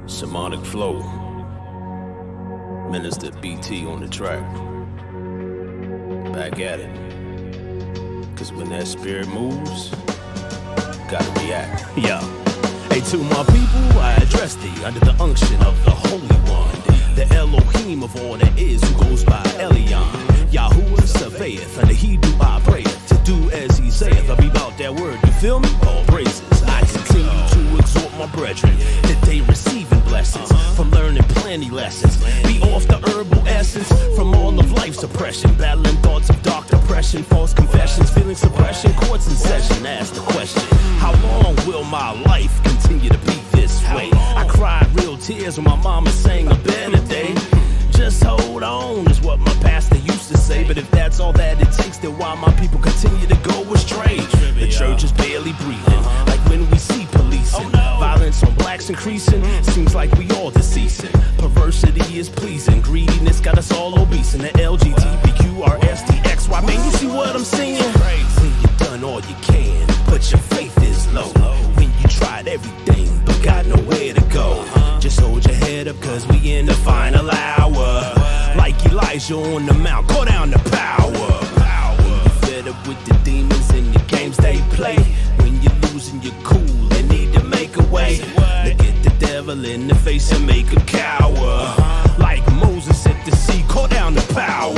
Shamanic flow. Minister BT on the track. Back at it. Cause when that spirit moves, gotta react. Yeah. Hey, to my people, I address thee under the unction of the Holy One, the Elohim of all that is, who goes by Elion. Yahuwah surveyeth, under he do I prayeth, to do as he saith. I be about that word, you feel me? All praises. I continue to exhort my brethren that they receiving blessings from learning plenty lessons. Be off the herbal essence from all of life's oppression, battling thoughts of dark depression, false confessions, feeling suppression, courts in session. Ask the question, how long will my life continue to be this way? I cried real tears when my mama sang a better day. Just hold on is what my pastor used to say. But if that's all that it takes, then why my people continue to go astray? The church is barely breathing, like when we see policing. Violence on blacks increasing, seems like we all deceasing. Perversity is pleasing, greediness got us all obese. In the LGBTQRSTXY, man, you see what I'm saying? When you've done all you can, but your faith is low. When you tried everything, but got nowhere to go. Just hold your head up, cause we in the final hour. Like Elijah on the mount, call down the power. When you fed up with the demons and the games they play, when you're losing your cool and need to make a way, look at the devil in the face and make him cower. Like Moses at the sea, call down the power.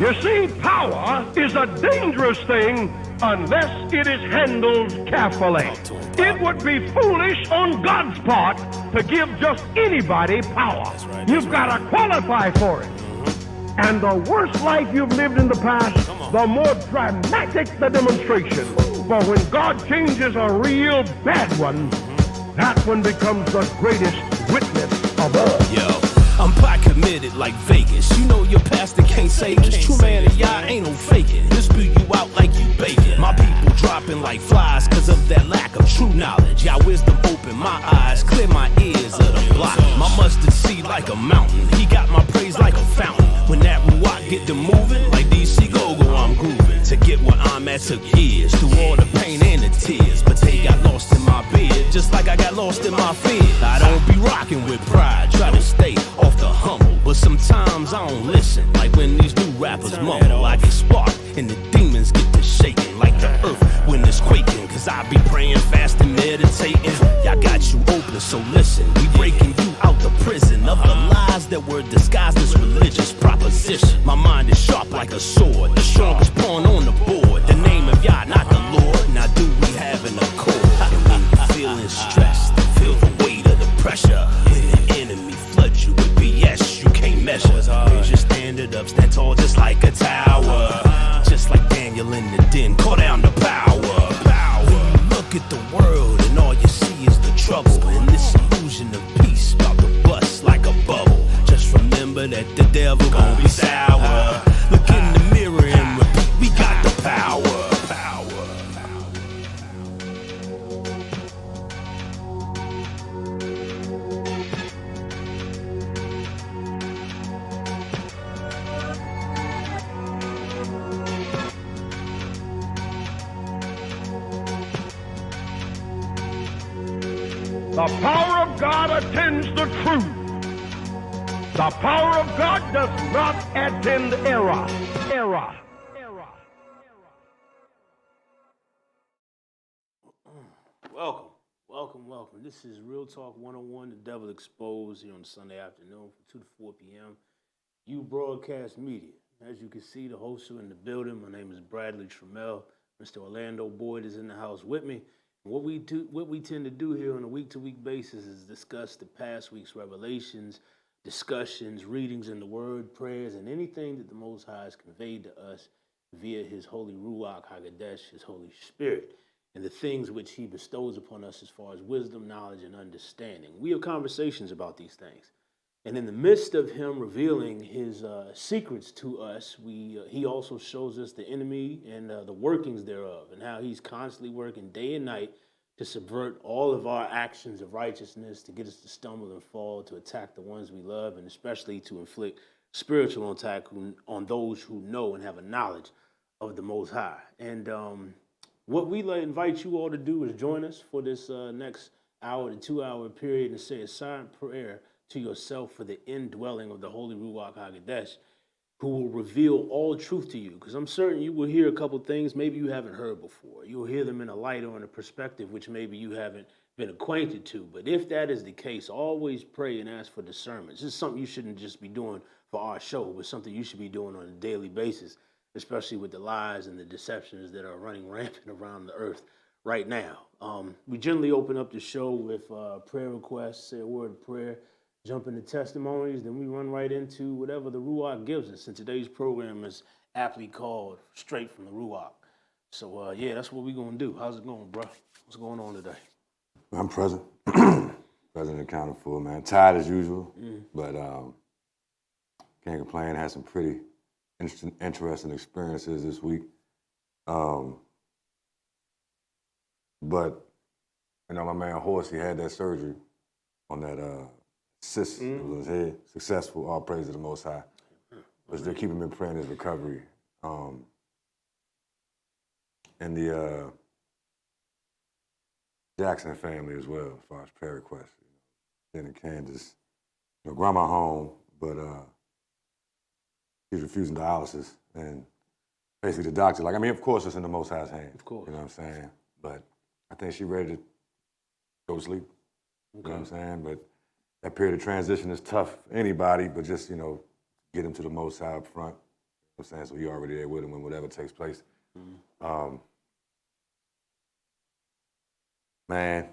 You see, power is a dangerous thing unless it is handled carefully. It would be foolish on God's part to give just anybody power. You've got to qualify for it. And the worse life you've lived in the past, the more dramatic the demonstration. For when God changes a real bad one, that one becomes the greatest witness of all. Yo, I'm pot committed like Vegas. You know your pastor can't say this. True man of y'all ain't no faking. He'll spew you out like you bacon. My people dropping like flies cause of that lack of true knowledge. Y'all wisdom open my eyes, clear my ears of the block. My mustard seed like a mountain. He got my praise like a fountain. When that Ruach get to moving, like DC Go-Go, I'm grooving. To get where I'm at took years, through all the pain and the tears. But they got lost in my beard, just like I got lost in my fears. I don't be rocking with pride, try to stay off the humble. But sometimes I don't listen, like when these new rappers mumble. I get sparked and the demons get to shaking, like the earth when it's quaking. Cause I be praying, fasting, meditating. Y'all got you open, so listen. We breaking you out the prison of the lies that were disguised as religious proposition. My mind is sharp like a sword, the strongest pawn on the board. The name of Yah, not the Lord. Now do we have an accord? And when you're feeling stressed, feel the weight of the pressure. When the enemy floods you with BS, you can't measure. Raise your standard up, stand tall just like a tower. Just like Daniel in the den, call down the power. When you look at the world and all you see is the trouble, and this illusion of peace about to bust like a bubble. Just remember that the devil gon' be sour. Look in the mirror and repeat, we got the power. The power of God attends the truth. The power of God does not attend error. Welcome. This is Real Talk 101, The Devil Exposed, here on Sunday afternoon from 2 to 4 p.m. You Broadcast Media. As you can see, the hosts are in the building. My name is Bradley Trammell. Mr. Orlando Boyd is in the house with me. What we tend to do here on a week-to-week basis is discuss the past week's revelations, discussions, readings in the Word, prayers, and anything that the Most High has conveyed to us via His Holy Ruach HaKodesh, His Holy Spirit, and the things which He bestows upon us as far as wisdom, knowledge, and understanding. We have conversations about these things. And in the midst of Him revealing His secrets to us, He also shows us the enemy and the workings thereof, and how he's constantly working day and night to subvert all of our actions of righteousness, to get us to stumble and fall, to attack the ones we love, and especially to inflict spiritual attack on those who know and have a knowledge of the Most High. And what we invite you all to do is join us for this next hour to 2 hour period and say a silent prayer to yourself for the indwelling of the Holy Ruach HaKodesh, who will reveal all truth to you. Because I'm certain you will hear a couple things maybe you haven't heard before. You'll hear them in a light or in a perspective which maybe you haven't been acquainted to. But if that is the case, always pray and ask for discernment. This is something you shouldn't just be doing for our show, but something you should be doing on a daily basis, especially with the lies and the deceptions that are running rampant around the earth right now. We generally open up the show with prayer requests, say a word of prayer, jump into testimonies, then we run right into whatever the Ruach gives us. And today's program is aptly called Straight from the Ruach. So, yeah, that's what we're going to do. How's it going, bro? What's going on today? I'm present. Present and accounted for, man. Tired as usual, but can't complain. Had some pretty interesting experiences this week. But, you know, my man Horse, he had that surgery on that cyst that was on his head. Successful, all praise to the Most High. But still keeping him in prayer in his recovery. And the Jackson family as well, as far as prayer requests. Jen and Candace, you know, grandma home, but she's refusing dialysis. And basically the doctor, like, I mean, of course it's in the Most High's hands. Of course. You know what I'm saying? But I think she's ready to go to sleep. Okay. You know what I'm saying? But that period of transition is tough for anybody, but just, you know, get him to the Most High up front. You know what I'm saying? So he already there with him when whatever takes place. Man,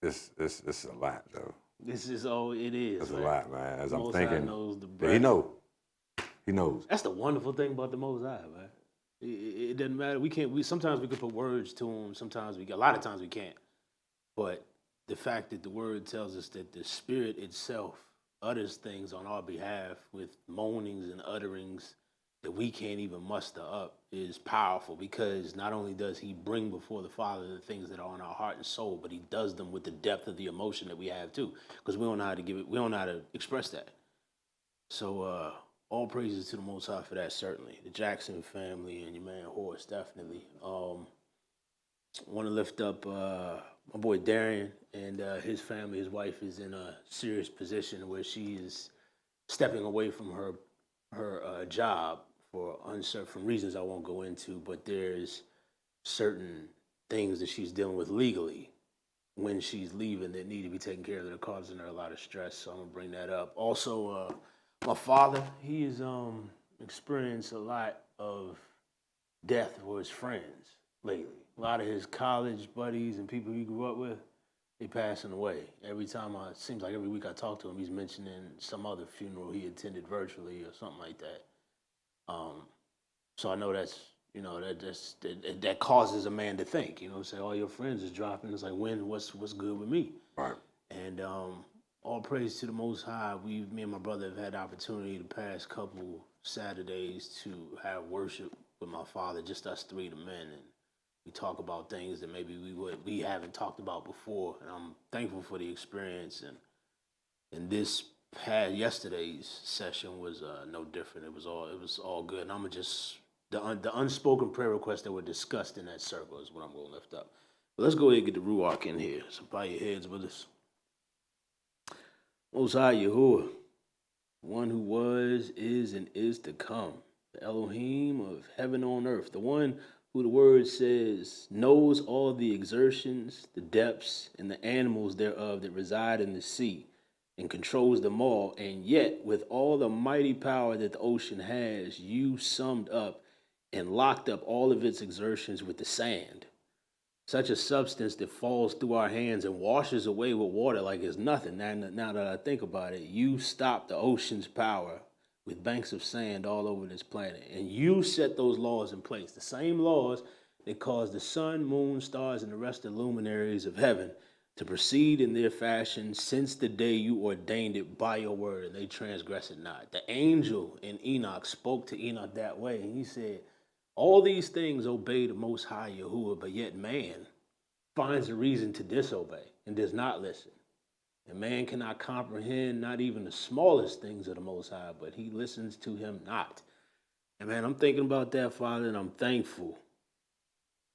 it's a lot, though. This is all it is. It's a lot, man. As I'm Most thinking, High knows the yeah, he knows. He knows. That's the wonderful thing about the Most High, man. It doesn't matter. Sometimes we can put words to him. A lot of times we can't. But the fact that the word tells us that the Spirit itself utters things on our behalf with moanings and utterings that we can't even muster up is powerful, because not only does he bring before the Father the things that are in our heart and soul, but he does them with the depth of the emotion that we have too, because we don't know how to give it, we don't know how to express that. So all praises to the Most High for that, certainly. The Jackson family and your man Horace, definitely. Want to lift up my boy Darian and his family. His wife is in a serious position where she is stepping away from her job for uncertain reasons I won't go into, but there's certain things that she's dealing with legally when she's leaving that need to be taken care of that are causing her a lot of stress. So I'm gonna bring that up. Also, my father, he has experienced a lot of death for his friends lately. A lot of his college buddies and people he grew up with, they passing away. Every time seems like every week I talk to him, he's mentioning some other funeral he attended virtually or something like that. So I know that's, you know, that causes a man to think, you know, say all your friends is dropping. It's like, what's good with me? Right. And all praise to the Most High. Me and my brother have had the opportunity the past couple Saturdays to have worship with my father, just us three, the men, and we talk about things that maybe we haven't talked about before. And I'm thankful for the experience. And this yesterday's session was no different. It was all good. And I'm gonna just the unspoken prayer requests that were discussed in that circle is what I'm gonna lift up. But let's go ahead and get the Ruach in here. So bow your heads with us. Most High Yahuwah, one who was, is, and is to come, the Elohim of heaven on earth, the one who the word says knows all the exertions, the depths, and the animals thereof that reside in the sea, and controls them all, and yet with all the mighty power that the ocean has, you summed up and locked up all of its exertions with the sand. Such a substance that falls through our hands and washes away with water like it's nothing. Now that I think about it, you stopped the ocean's power with banks of sand all over this planet. And you set those laws in place, the same laws that caused the sun, moon, stars, and the rest of the luminaries of heaven to proceed in their fashion since the day you ordained it by your word, and they transgress it not. The angel in Enoch spoke to Enoch that way, and he said, all these things obey the Most High Yahuwah, but yet man finds a reason to disobey and does not listen. And man cannot comprehend not even the smallest things of the Most High, but he listens to him not. And man, I'm thinking about that, Father, and I'm thankful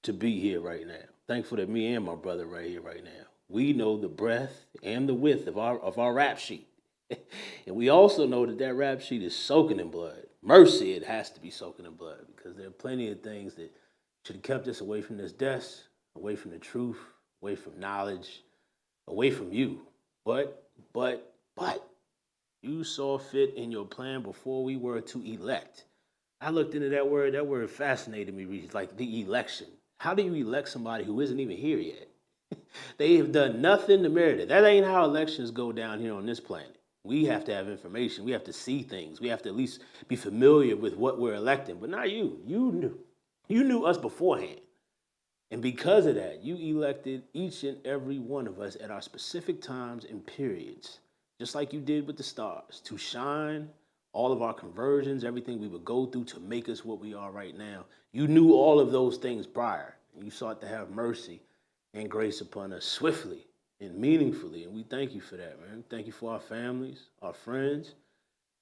to be here right now. Thankful that me and my brother right here right now. We know the breadth and the width of our rap sheet. And we also know that rap sheet is soaking in blood. Mercy, it has to be soaking in blood, because there are plenty of things that should have kept us away from this desk, away from the truth, away from knowledge, away from you. But, you saw fit in your plan before we were to elect. I looked into that word. That word fascinated me, like the election. How do you elect somebody who isn't even here yet? They have done nothing to merit it. That ain't how elections go down here on this planet. We have to have information. We have to see things. We have to at least be familiar with what we're electing. But not you. You knew us beforehand. And because of that, you elected each and every one of us at our specific times and periods, just like you did with the stars, to shine all of our conversions, everything we would go through to make us what we are right now. You knew all of those things prior, and you sought to have mercy and grace upon us swiftly and meaningfully, and we thank you for that, man. Thank you for our families, our friends.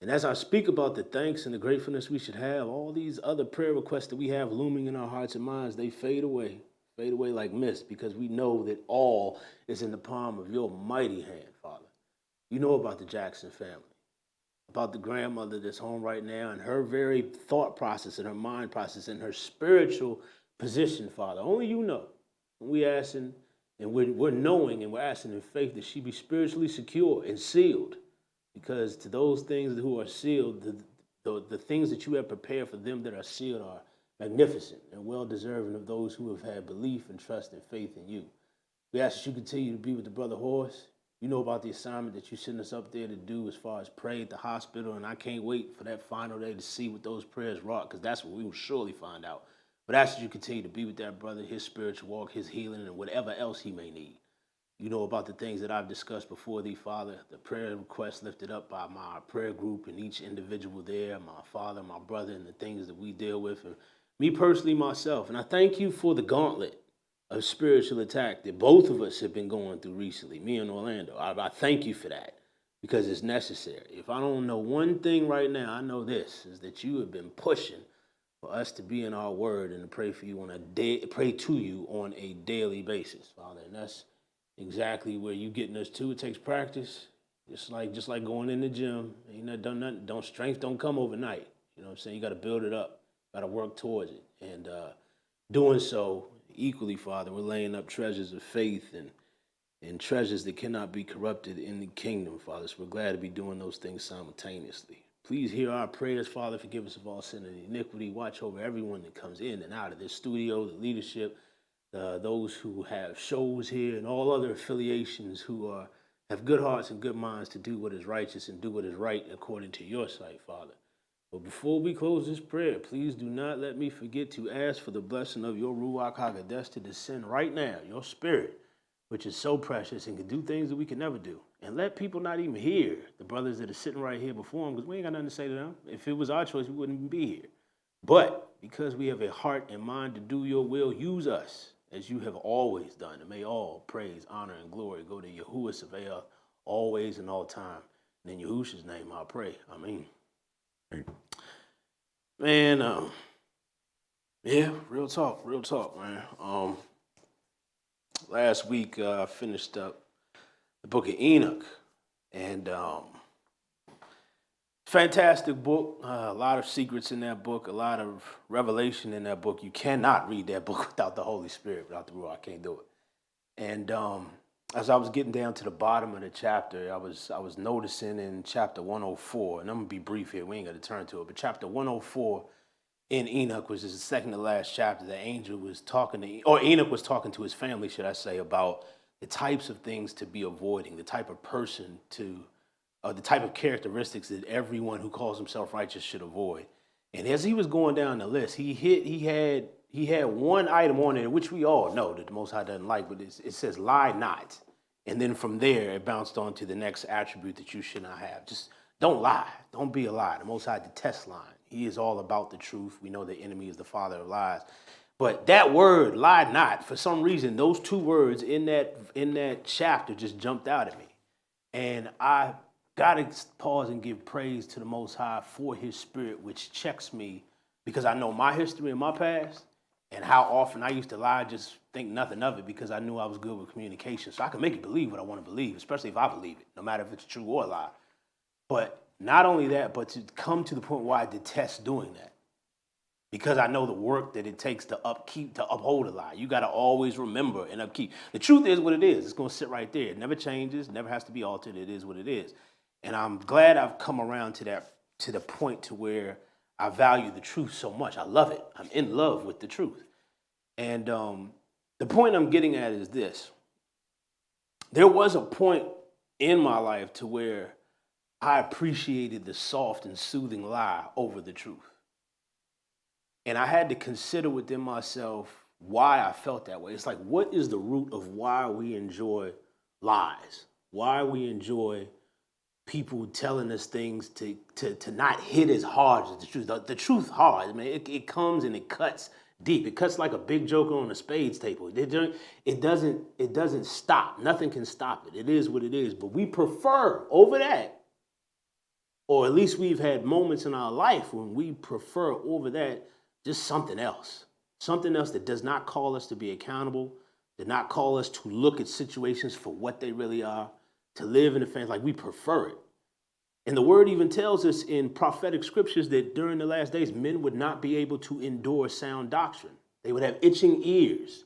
And as I speak about the thanks and the gratefulness we should have, all these other prayer requests that we have looming in our hearts and minds, they fade away like mist, because we know that all is in the palm of your mighty hand, Father. You know about the Jackson family, about the grandmother that's home right now and her very thought process and her mind process and her spiritual position, Father. Only you know. And we asking, and we're knowing, and we're asking in faith that she be spiritually secure and sealed, because to those things who are sealed, the things that you have prepared for them that are sealed are magnificent and well-deserving of those who have had belief and trust and faith in you. We ask that you continue to be with the brother Horace. You know about the assignment that you sent us up there to do as far as pray at the hospital, and I can't wait for that final day to see what those prayers wrought, because that's what we will surely find out. But I ask that you continue to be with that brother, his spiritual walk, his healing, and whatever else he may need. You know about the things that I've discussed before thee, Father, the prayer requests lifted up by my prayer group and each individual there, my father, my brother, and the things that we deal with, and me personally, myself. And I thank you for the gauntlet of spiritual attack that both of us have been going through recently, me and Orlando. I thank you for that, because it's necessary. If I don't know one thing right now, I know this, is that you have been pushing for us to be in our word and to pray for you pray to you on a daily basis, Father. And that's exactly where you getting us to. It takes practice, just like going in the gym. Ain't not done nothing. Strength don't come overnight. You know what I'm saying? You got to build it up. Got to work towards it. And doing so equally, Father, we're laying up treasures of faith and treasures that cannot be corrupted in the kingdom, Father. So we're glad to be doing those things simultaneously. Please hear our prayers, Father. Forgive us of all sin and iniquity. Watch over everyone that comes in and out of this studio, the leadership, those who have shows here, and all other affiliations who have good hearts and good minds to do what is righteous and do what is right according to your sight, Father. But before we close this prayer, please do not let me forget to ask for the blessing of your Ruach HaKodesh to descend right now, your spirit, which is so precious and can do things that we can never do. And let people not even hear the brothers that are sitting right here before them, because we ain't got nothing to say to them. If it was our choice, we wouldn't even be here. But because we have a heart and mind to do your will, use us as you have always done. And may all praise, honor, and glory go to Yahuwah Sabaoth always and all time. And in Yahushua's name I pray. Amen. Man, yeah, real talk, man. Last week I finished up the book of Enoch, and fantastic book. A lot of secrets in that book, a lot of revelation in that book. You cannot read that book without the Holy Spirit, without the Ruach. I can't do it. And as I was getting down to the bottom of the chapter, I was noticing in chapter 104, and I'm gonna be brief here. We ain't gonna turn to it, but chapter 104 in Enoch, which is the second to last chapter, the angel was talking to, or Enoch was talking to his family, should I say, about the types of things to be avoiding, the type of person the type of characteristics that everyone who calls himself righteous should avoid. And as he was going down the list, he had one item on there, which we all know that the Most High doesn't like, but it says lie not. And then from there, it bounced on to the next attribute that you should not have. Just don't lie. Don't be a lie. The Most High detests lying. He is all about the truth. We know the enemy is the father of lies. But that word, lie not, for some reason, those two words in that chapter just jumped out at me. And I got to pause and give praise to the Most High for his spirit, which checks me because I know my history and my past and how often I used to lie, just think nothing of it because I knew I was good with communication. So I can make it believe what I want to believe, especially if I believe it, no matter if it's true or a lie. But not only that, but to come to the point where I detest doing that. Because I know the work that it takes to uphold a lie. You got to always remember and upkeep. The truth is what it is. It's going to sit right there. It never changes, never has to be altered. It is what it is. And I'm glad I've come around to the point to where I value the truth so much. I love it. I'm in love with the truth. And the point I'm getting at is this. There was a point in my life to where I appreciated the soft and soothing lie over the truth. And I had to consider within myself why I felt that way. It's like, what is the root of why we enjoy lies? Why we enjoy people telling us things to not hit as hard as the truth. The truth hard, I mean, it comes and it cuts deep. It cuts like a big joker on a spades table. It doesn't stop. Nothing can stop it. It is what it is. But we prefer over that, or at least we've had moments in our life when we prefer over that just something else that does not call us to be accountable, did not call us to look at situations for what they really are, to live in the faith like we prefer it. And the word even tells us in prophetic scriptures that during the last days, men would not be able to endure sound doctrine. They would have itching ears,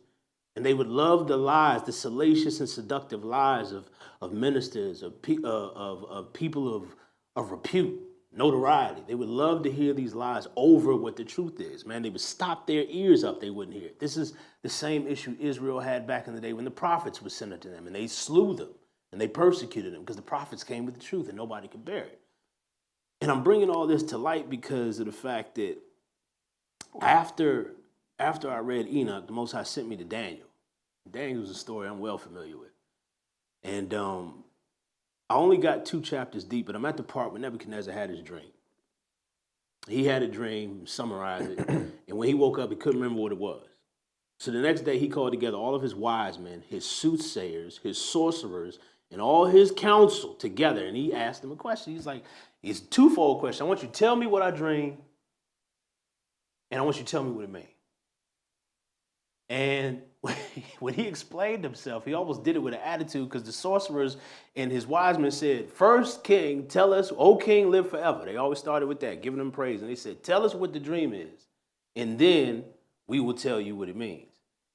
and they would love the lies, the salacious and seductive lies of ministers, of people of repute, notoriety. They would love to hear these lies over what the truth is. Man, they would stop their ears up. They wouldn't hear it. This is the same issue Israel had back in the day when the prophets were sent to them, and they slew them, and they persecuted them because the prophets came with the truth, and nobody could bear it. And I'm bringing all this to light because of the fact that after I read Enoch, the Most High sent me to Daniel. Daniel's a story I'm well familiar with. And I only got 2 chapters deep, but I'm at the part where Nebuchadnezzar had his dream. He had a dream, summarized it, and when he woke up, he couldn't remember what it was. So the next day, he called together all of his wise men, his soothsayers, his sorcerers, and all his counsel together, and he asked them a question. He's like, it's a twofold question. I want you to tell me what I dreamed, and I want you to tell me what it means. And when he explained himself, he almost did it with an attitude because the sorcerers and his wise men said, first, king, tell us, O king, live forever. They always started with that, giving him praise. And they said, tell us what the dream is, and then we will tell you what it means.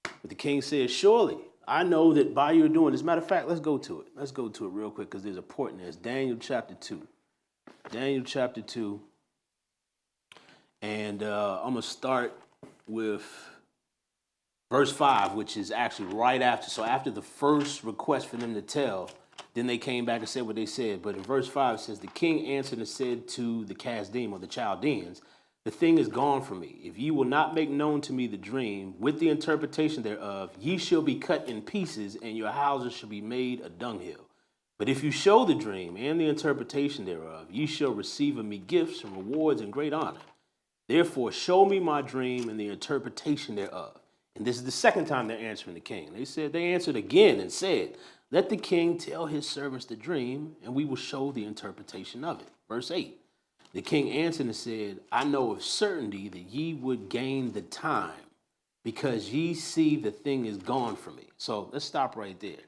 But the king said, surely, I know that by your doing, as a matter of fact, let's go to it. Let's go to it real quick because there's a point in there. It's Daniel chapter 2. Daniel chapter 2. And I'm going to start with verse 5, which is actually right after. So after the first request for them to tell, then they came back and said what they said. But in verse 5, it says, the king answered and said to the Kasdim, or the Chaldeans, the thing is gone from me. If ye will not make known to me the dream with the interpretation thereof, ye shall be cut in pieces, and your houses shall be made a dunghill. But if you show the dream and the interpretation thereof, ye shall receive of me gifts and rewards and great honor. Therefore show me my dream and the interpretation thereof. And this is the second time they're answering the king. They answered again and said, let the king tell his servants the dream, and we will show the interpretation of it. Verse 8, the king answered and said, I know of certainty that ye would gain the time, because ye see the thing is gone from me. So let's stop right there.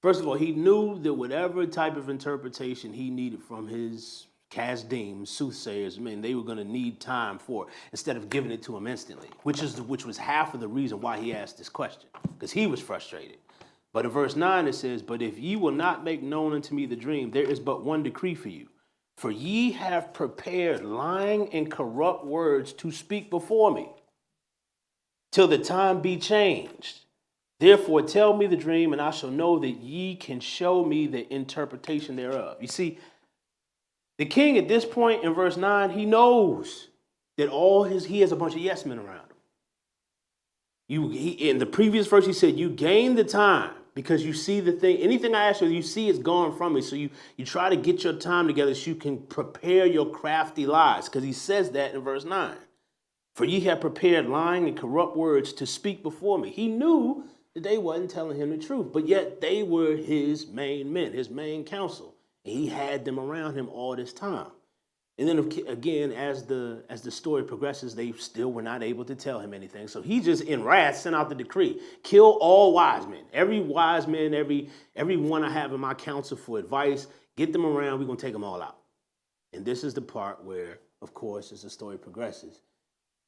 First of all, he knew that whatever type of interpretation he needed from his Kasdim, soothsayers, they were going to need time for it instead of giving it to him instantly, which was half of the reason why he asked this question, because he was frustrated. But in verse 9 it says, but if ye will not make known unto me the dream, there is but one decree for you. For ye have prepared lying and corrupt words to speak before me, till the time be changed. Therefore tell me the dream, and I shall know that ye can show me the interpretation thereof. You see, the king at this point in verse 9, he knows that he has a bunch of yes men around him. In the previous verse, he said, you gain the time because you see the thing. Anything I ask you see is gone from me. So you try to get your time together so you can prepare your crafty lies, because he says that in verse 9. For ye have prepared lying and corrupt words to speak before me. He knew that they wasn't telling him the truth, but yet they were his main men, his main counsel. And he had them around him all this time. And then again, as the story progresses, they still were not able to tell him anything. So he just in wrath sent out the decree: kill all wise men. Every wise man, every one I have in my council for advice, get them around. We're gonna take them all out. And this is the part where, of course, as the story progresses,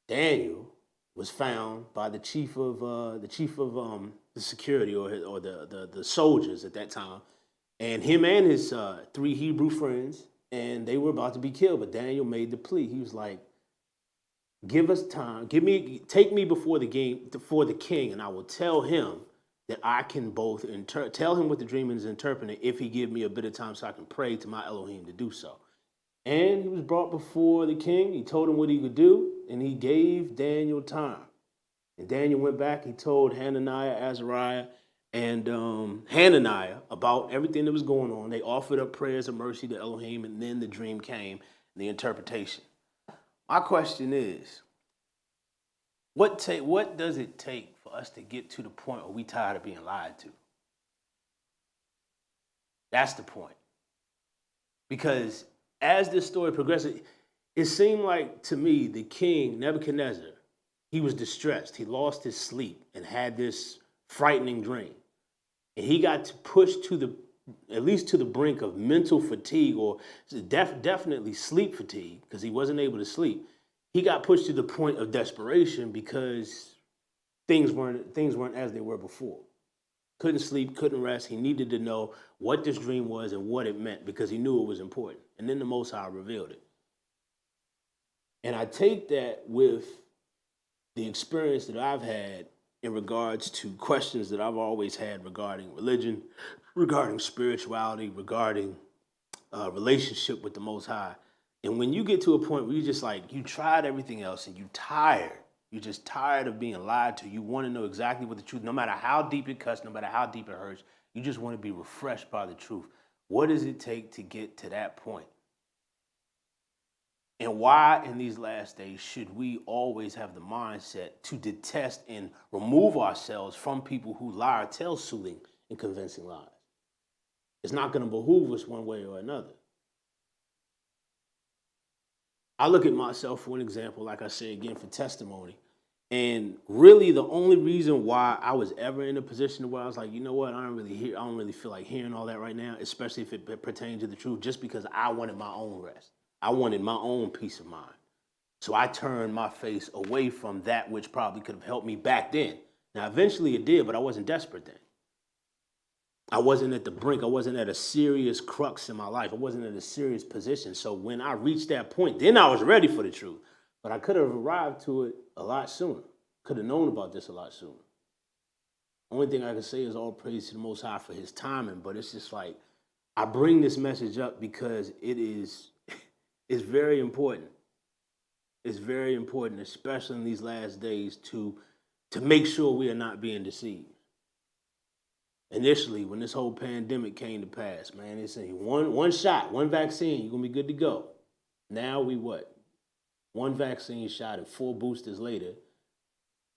Daniel was found by the chief of the security or the soldiers at that time, and him and his 3 Hebrew friends. And they were about to be killed, but Daniel made the plea. He was like, "Give us time. Take me before the king, and I will tell him that I can both tell him what the dream is interpreted if he give me a bit of time, so I can pray to my Elohim to do so." And he was brought before the king. He told him what he could do, and he gave Daniel time. And Daniel went back. He told Hananiah, Azariah, and Hananiah about everything that was going on. They offered up prayers of mercy to Elohim, and then the dream came, and the interpretation. My question is, what does it take for us to get to the point where we tired of being lied to? That's the point. Because as this story progresses, it seemed like to me the king, Nebuchadnezzar, he was distressed. He lost his sleep and had this frightening dream. And he got pushed at least to the brink of mental fatigue, or definitely sleep fatigue, because he wasn't able to sleep. He got pushed to the point of desperation because things weren't as they were before. Couldn't sleep, couldn't rest. He needed to know what this dream was and what it meant, because he knew it was important. And then the Most High revealed it. And I take that with the experience that I've had in regards to questions that I've always had regarding religion, regarding spirituality, regarding relationship with the Most High. And when you get to a point where you tried everything else and you're just tired of being lied to, you want to know exactly what the truth, no matter how deep it cuts, no matter how deep it hurts, you just want to be refreshed by the truth. What does it take to get to that point? And why in these last days should we always have the mindset to detest and remove ourselves from people who lie or tell soothing and convincing lies? It's not going to behoove us one way or another. I look at myself for an example, like I say again, for testimony. And really the only reason why I was ever in a position where I was like, you know what, I don't really feel like hearing all that right now, especially if it pertains to the truth, just because I wanted my own rest. I wanted my own peace of mind. So I turned my face away from that which probably could have helped me back then. Now, eventually it did, but I wasn't desperate then. I wasn't at the brink. I wasn't at a serious crux in my life. I wasn't in a serious position. So when I reached that point, then I was ready for the truth. But I could have arrived to it a lot sooner. Could have known about this a lot sooner. Only thing I can say is all praise to the Most High for his timing. But it's just like, I bring this message up because it's very important. It's very important, especially in these last days, to make sure we are not being deceived. Initially, when this whole pandemic came to pass, man, they say one shot, one vaccine, you're going to be good to go. Now we what? One vaccine shot and 4 boosters later,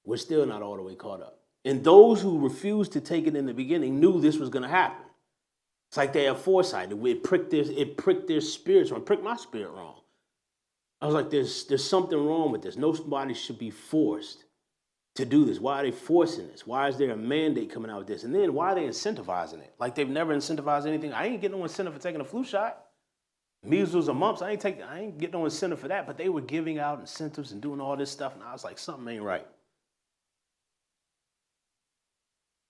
we're still not all the way caught up. And those who refused to take it in the beginning knew this was going to happen. It's like they have foresight. It pricked their spirits wrong. It pricked my spirit wrong. I was like, there's something wrong with this. Nobody should be forced to do this. Why are they forcing this? Why is there a mandate coming out with this? And then why are they incentivizing it? Like they've never incentivized anything. I ain't getting no incentive for taking a flu shot. Measles or mumps, I ain't getting no incentive for that. But they were giving out incentives and doing all this stuff, and I was like, something ain't right.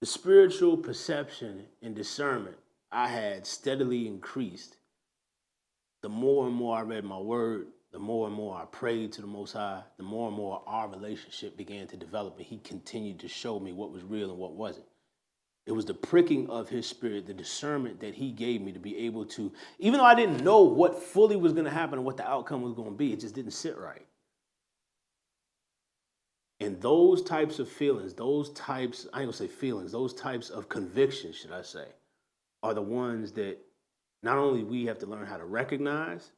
The spiritual perception and discernment I had steadily increased. The more and more I read my word, the more and more I prayed to the Most High, the more and more our relationship began to develop, and he continued to show me what was real and what wasn't. It was the pricking of his spirit, the discernment that he gave me to be able to, even though I didn't know what fully was going to happen and what the outcome was going to be, it just didn't sit right. And those types of feelings, those types of convictions, should I say, are the ones that not only we have to learn how to recognize,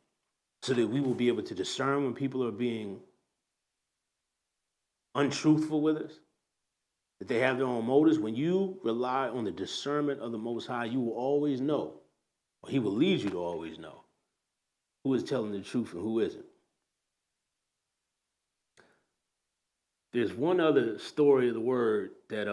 so that we will be able to discern when people are being untruthful with us, that they have their own motives. When you rely on the discernment of the Most High, you will always know, or He will lead you to always know, who is telling the truth and who isn't. There's one other story of the word that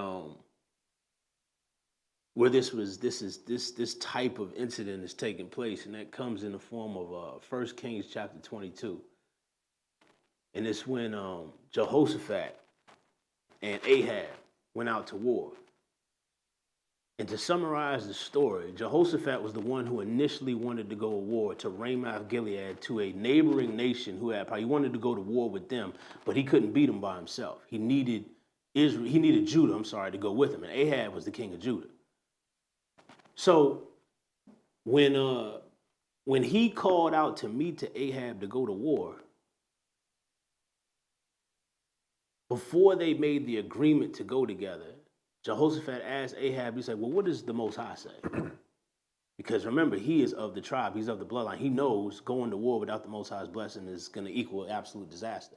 where this type of incident is taking place, and that comes in the form of 1 Kings chapter 22. And it's when Jehoshaphat and Ahab went out to war. And to summarize the story, Jehoshaphat was the one who initially wanted to go to war to Ramoth Gilead, to a neighboring nation who had power. He wanted to go to war with them, but he couldn't beat them by himself. He needed Judah, to go with him. And Ahab was the king of Judah. So when he called out to meet to Ahab to go to war, before they made the agreement to go together, Jehoshaphat asked Ahab, he said, well, what does the Most High say? Because remember, he is of the tribe, he's of the bloodline. He knows going to war without the Most High's blessing is going to equal absolute disaster.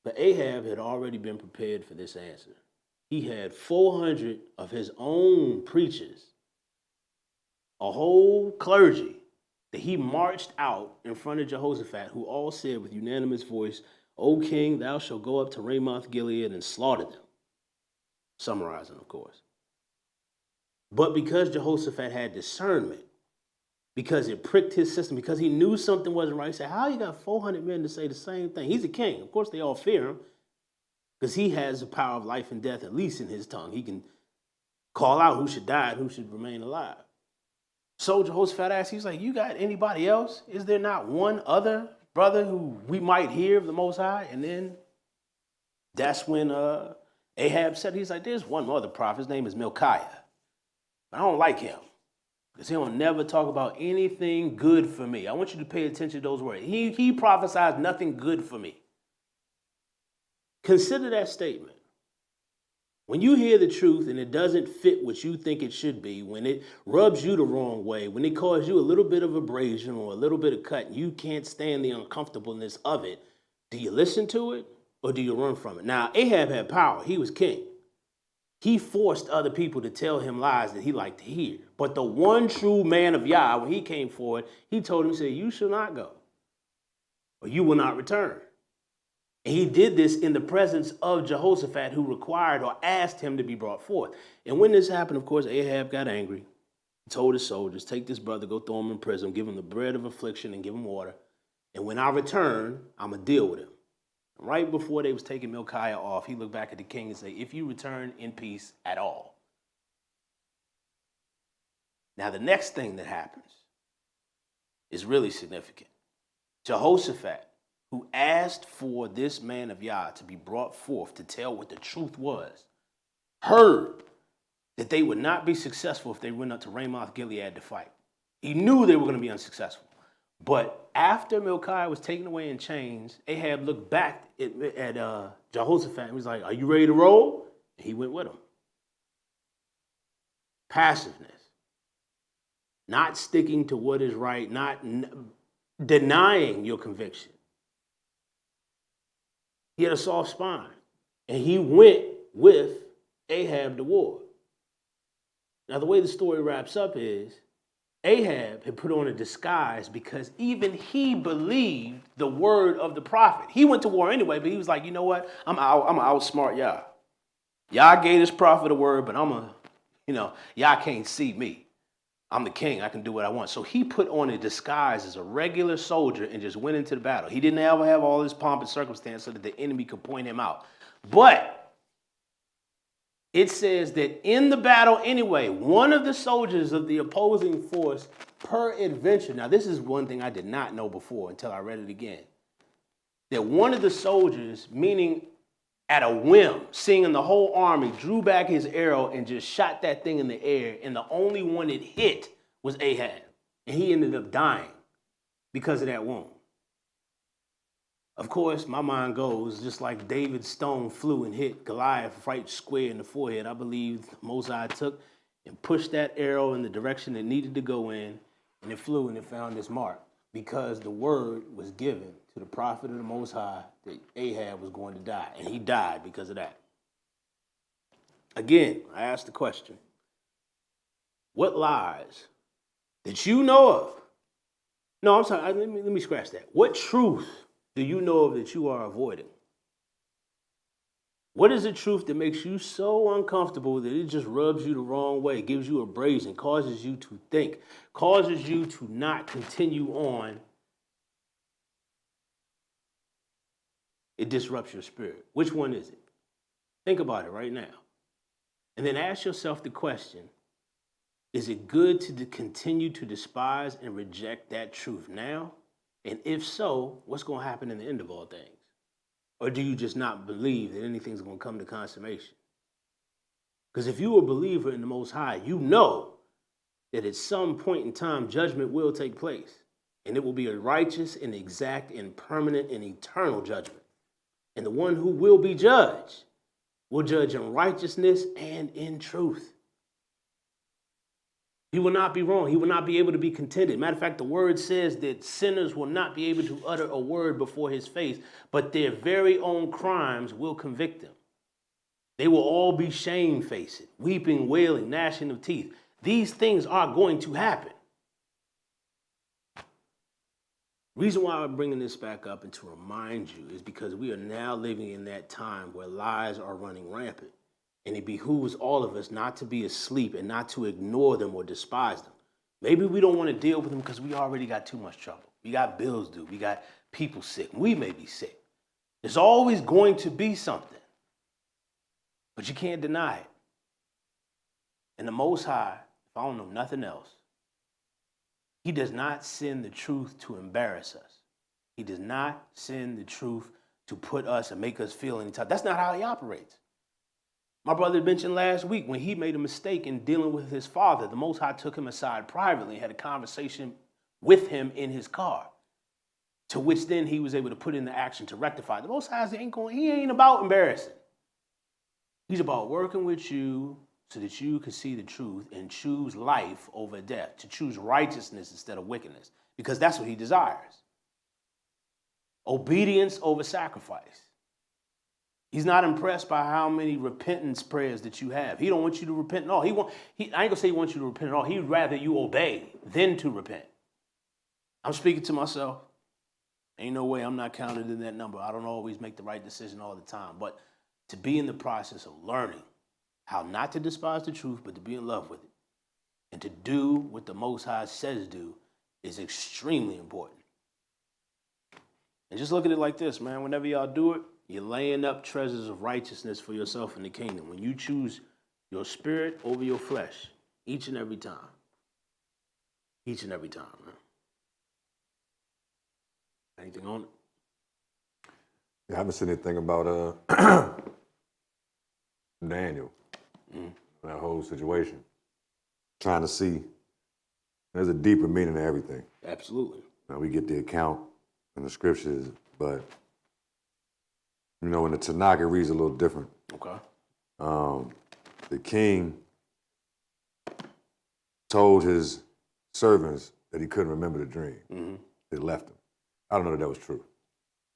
But Ahab had already been prepared for this answer. He had 400 of his own preachers, a whole clergy, that he marched out in front of Jehoshaphat, who all said with unanimous voice, O king, thou shalt go up to Ramoth Gilead and slaughter them. Summarizing, of course. But because Jehoshaphat had discernment, because it pricked his system, because he knew something wasn't right, he said, how you got 400 men to say the same thing? He's a king. Of course, they all fear him because he has the power of life and death, at least in his tongue. He can call out who should die and who should remain alive. So Jehoshaphat asked, he's like, you got anybody else? Is there not one other brother who we might hear of the Most High? And then that's when Ahab said, he's like, there's one other prophet. His name is Micaiah. But I don't like him because he don't never talk about anything good for me. I want you to pay attention to those words. He prophesies nothing good for me. Consider that statement. When you hear the truth and it doesn't fit what you think it should be, when it rubs you the wrong way, when it causes you a little bit of abrasion or a little bit of cut, and you can't stand the uncomfortableness of it, do you listen to it or do you run from it? Now, Ahab had power. He was king. He forced other people to tell him lies that he liked to hear. But the one true man of Yah, when he came forward, he told him, he said, you shall not go or you will not return. And he did this in the presence of Jehoshaphat, who required or asked him to be brought forth. And when this happened, of course, Ahab got angry. He told his soldiers, take this brother, go throw him in prison, give him the bread of affliction and give him water. And when I return, I'm going to deal with him. Right before they was taking Micaiah off, he looked back at the king and said, if you return in peace at all. Now, the next thing that happens is really significant. Jehoshaphat, who asked for this man of Yah to be brought forth to tell what the truth was, heard that they would not be successful if they went up to Ramoth Gilead to fight. He knew they were going to be unsuccessful. But after Micaiah was taken away in chains, Ahab looked back at Jehoshaphat and was like, are you ready to roll? And he went with him. Passiveness. Not sticking to what is right, not denying your conviction. He had a soft spine, and he went with Ahab to war. Now, the way the story wraps up is Ahab had put on a disguise because even he believed the word of the prophet. He went to war anyway, but he was like, you know what? I'm outsmart Yah. Yah gave this prophet a word, but Yah can't see me. I'm the king. I can do what I want. So he put on a disguise as a regular soldier and just went into the battle. He didn't ever have all this pomp and circumstance so that the enemy could point him out. But it says that in the battle anyway, one of the soldiers of the opposing force, peradventure, now this is one thing I did not know before until I read it again, that one of the soldiers, meaning at a whim, seeing the whole army, drew back his arrow and just shot that thing in the air, and the only one it hit was Ahab. And he ended up dying because of that wound. Of course, my mind goes, just like David's stone flew and hit Goliath right square in the forehead, I believe Moses took and pushed that arrow in the direction it needed to go in, and it flew and it found this mark. because the word was given to the prophet of the Most High that Ahab was going to die, and he died because of that. Again, I asked the question, what lies that you know of? No, I'm sorry, let me scratch that. What truth do you know of that you are avoiding? What is the truth that makes you so uncomfortable that it just rubs you the wrong way, gives you a brazen, causes you to think, causes you to not continue on? It disrupts your spirit. Which one is it? Think about it right now. And then ask yourself the question, is it good to continue to despise and reject that truth now? And if so, what's going to happen in the end of all things? Or do you just not believe that anything's going to come to consummation? Because if you're a believer in the Most High, you know that at some point in time, judgment will take place. And it will be a righteous and exact and permanent and eternal judgment. And the one who will be judged will judge in righteousness and in truth. He will not be wrong. He will not be able to be contented. Matter of fact, the word says that sinners will not be able to utter a word before his face, but their very own crimes will convict them. They will all be shamefaced, weeping, wailing, gnashing of teeth. These things are going to happen. Reason why I'm bringing this back up and to remind you is because we are now living in that time where lies are running rampant. And it behooves all of us not to be asleep and not to ignore them or despise them. Maybe we don't want to deal with them because we already got too much trouble. We got bills due. We got people sick. We may be sick. There's always going to be something. But you can't deny it. And the Most High, if I don't know nothing else, he does not send the truth to embarrass us. He does not send the truth to put us and make us feel any type. That's not how he operates. My brother mentioned last week when he made a mistake in dealing with his father, the Most High took him aside privately and had a conversation with him in his car, to which then he was able to put into action to rectify. The Most High he ain't about embarrassing. He's about working with you so that you can see the truth and choose life over death, to choose righteousness instead of wickedness, because that's what he desires. Obedience over sacrifice. He's not impressed by how many repentance prayers that you have. He don't want you to repent at all. I ain't gonna say he wants you to repent at all. He'd rather you obey than to repent. I'm speaking to myself. Ain't no way I'm not counted in that number. I don't always make the right decision all the time. But to be in the process of learning how not to despise the truth, but to be in love with it, and to do what the Most High says do is extremely important. And just look at it like this, man. Whenever y'all do it, you're laying up treasures of righteousness for yourself in the kingdom. When you choose your spirit over your flesh, each and every time. Each and every time, man. Anything on it? Yeah, I've been sitting there thinking about Daniel, that whole situation. Trying to see, there's a deeper meaning to everything. Absolutely. Now, we get the account in the scriptures, but you know, in the Tanakh, it reads a little different. Okay. The king told his servants that he couldn't remember the dream. Mm-hmm. They left him. I don't know that was true.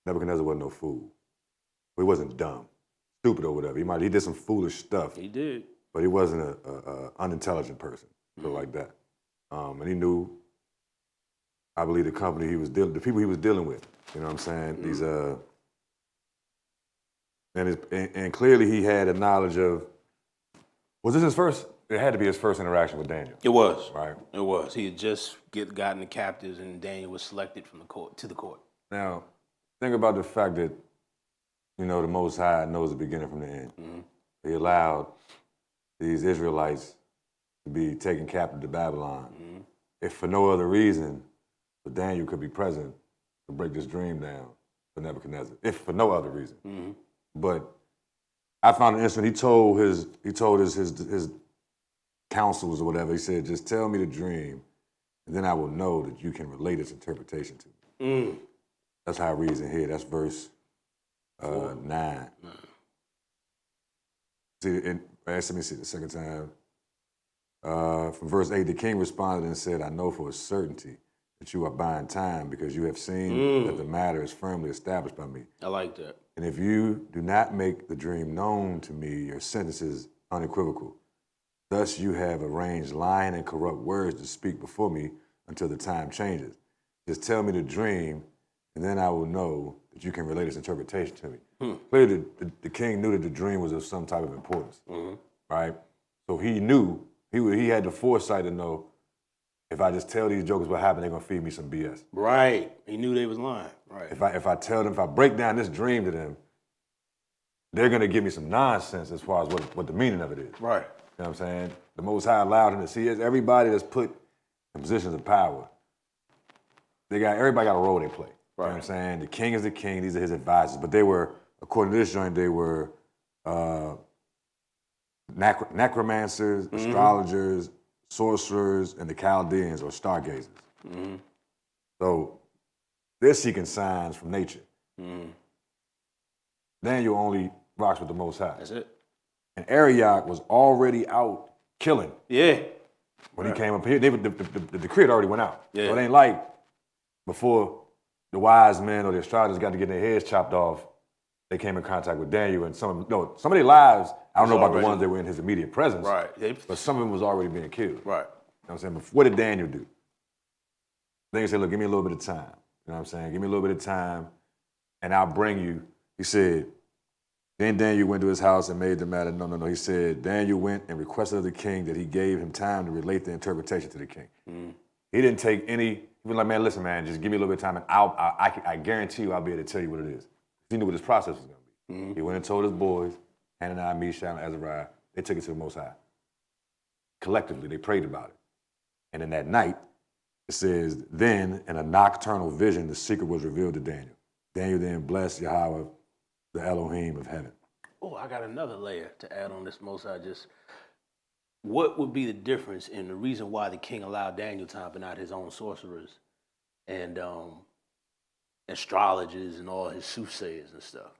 Nebuchadnezzar wasn't no fool. But he wasn't dumb, stupid or whatever. He did some foolish stuff. He did. But he wasn't an unintelligent person, like that. And he knew, I believe, the people he was dealing with. You know what I'm saying? Mm-hmm. And clearly he had a knowledge of, was this his first? It had to be his first interaction with Daniel. It was. Right? It was. He had just gotten the captives and Daniel was selected from the court to the court. Now, think about the fact that, you know, the Most High knows the beginning from the end. Mm-hmm. He allowed these Israelites to be taken captive to Babylon. Mm-hmm. If for no other reason, but Daniel could be present to break this dream down for Nebuchadnezzar. If for no other reason. Mm-hmm. But I found it interesting. He told his counsels or whatever. He said, "Just tell me the dream, and then I will know that you can relate its interpretation to me." That's how it reads in here. That's verse 9. See, let me see the second time. From verse 8, the king responded and said, "I know for a certainty that you are buying time because you have seen that the matter is firmly established by me. I like that. And if you do not make the dream known to me, your sentence is unequivocal. Thus you have arranged lying and corrupt words to speak before me until the time changes. Just tell me the dream, and then I will know that you can relate its interpretation to me. Clearly, the king knew that the dream was of some type of importance, right? So he knew, he had the foresight to know, if I just tell these jokers what happened, they're gonna feed me some BS. Right. He knew they was lying. Right. If I tell them, if I break down this dream to them, they're gonna give me some nonsense as far as what the meaning of it is. Right. You know what I'm saying? The Most High allowed him to see it. Everybody that's put in positions of power, everybody got a role they play. Right. You know what I'm saying? The king is the king, these are his advisors. But they were, according to this joint, they were necromancers, astrologers, sorcerers, and the Chaldeans or stargazers. So they're seeking signs from nature. Daniel only rocks with the Most High. That's it. And Arioch was already out killing. Yeah. When he came up here, the decree had already went out. Yeah. So it ain't like before the wise men or the astrologers got to get their heads chopped off, they came in contact with Daniel, and some of their lives, I don't know about the ones that were in his immediate presence, Right. but some of them was already being killed. Right. You know what I'm saying? But what did Daniel do? Then he said, look, give me a little bit of time. You know what I'm saying? Give me a little bit of time, and I'll bring you. He said, then Daniel went to his house and made the matter. No. He said, Daniel went and requested of the king that he gave him time to relate the interpretation to the king. He didn't take any, he was like, man, listen, man, just give me a little bit of time, and I guarantee you I'll be able to tell you what it is. He knew what his process was going to be. He went and told his boys, Hananiah, Mishael, and Azariah, they took it to the Most High. Collectively, they prayed about it. And in that night, it says, then in a nocturnal vision, the secret was revealed to Daniel. Daniel then blessed Yahweh, the Elohim of heaven. Oh, I got another layer to add on this, Most High. What would be the difference in the reason why the king allowed Daniel time but not his own sorcerers and astrologers and all his soothsayers and stuff?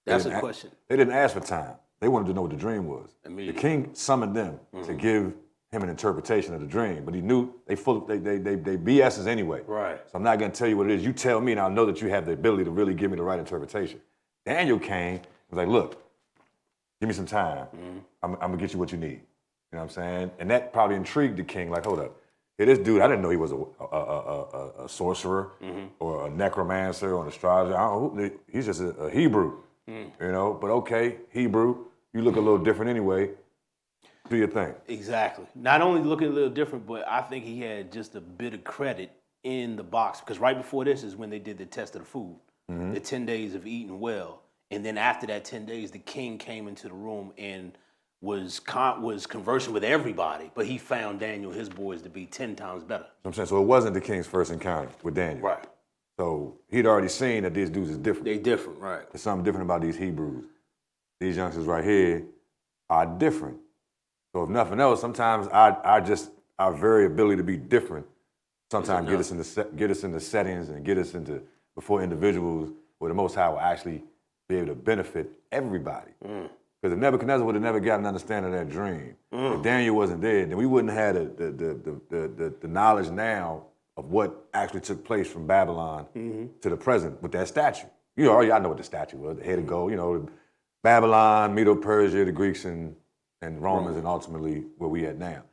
That's a question. They didn't ask for time. They wanted to know what the dream was. The king summoned them to give him an interpretation of the dream, but he knew they BS's anyway. Right. So I'm not going to tell you what it is. You tell me, and I'll know that you have the ability to really give me the right interpretation. Daniel came and was like, look, give me some time. I'm going to get you what you need. You know what I'm saying? And that probably intrigued the king, like, hold up. Hey, this dude, I didn't know he was a sorcerer or a necromancer or an astrologer. He's just a Hebrew, you know? But okay, Hebrew, you look a little different anyway. Do your thing. Exactly. Not only looking a little different, but I think he had just a bit of credit in the box, because right before this is when they did the test of the food, the 10 days of eating well. And then after that 10 days, the king came into the room and was conversing with everybody, but he found Daniel, his boys, to be 10 times better. I'm saying, so it wasn't the king's first encounter with Daniel. Right. So he'd already seen that these dudes is different. They different, right. There's something different about these Hebrews. These youngsters right here are different. So if nothing else, sometimes our very ability to be different sometimes get us into settings and get us into before individuals where the Most High will actually be able to benefit everybody. Because if Nebuchadnezzar would have never gotten an understanding of that dream, if Daniel wasn't there, then we wouldn't have had the knowledge now of what actually took place from Babylon to the present with that statue. You know, I know what the statue was, the head of gold, you know, Babylon, Medo-Persia, the Greeks and Romans, and ultimately where we at now.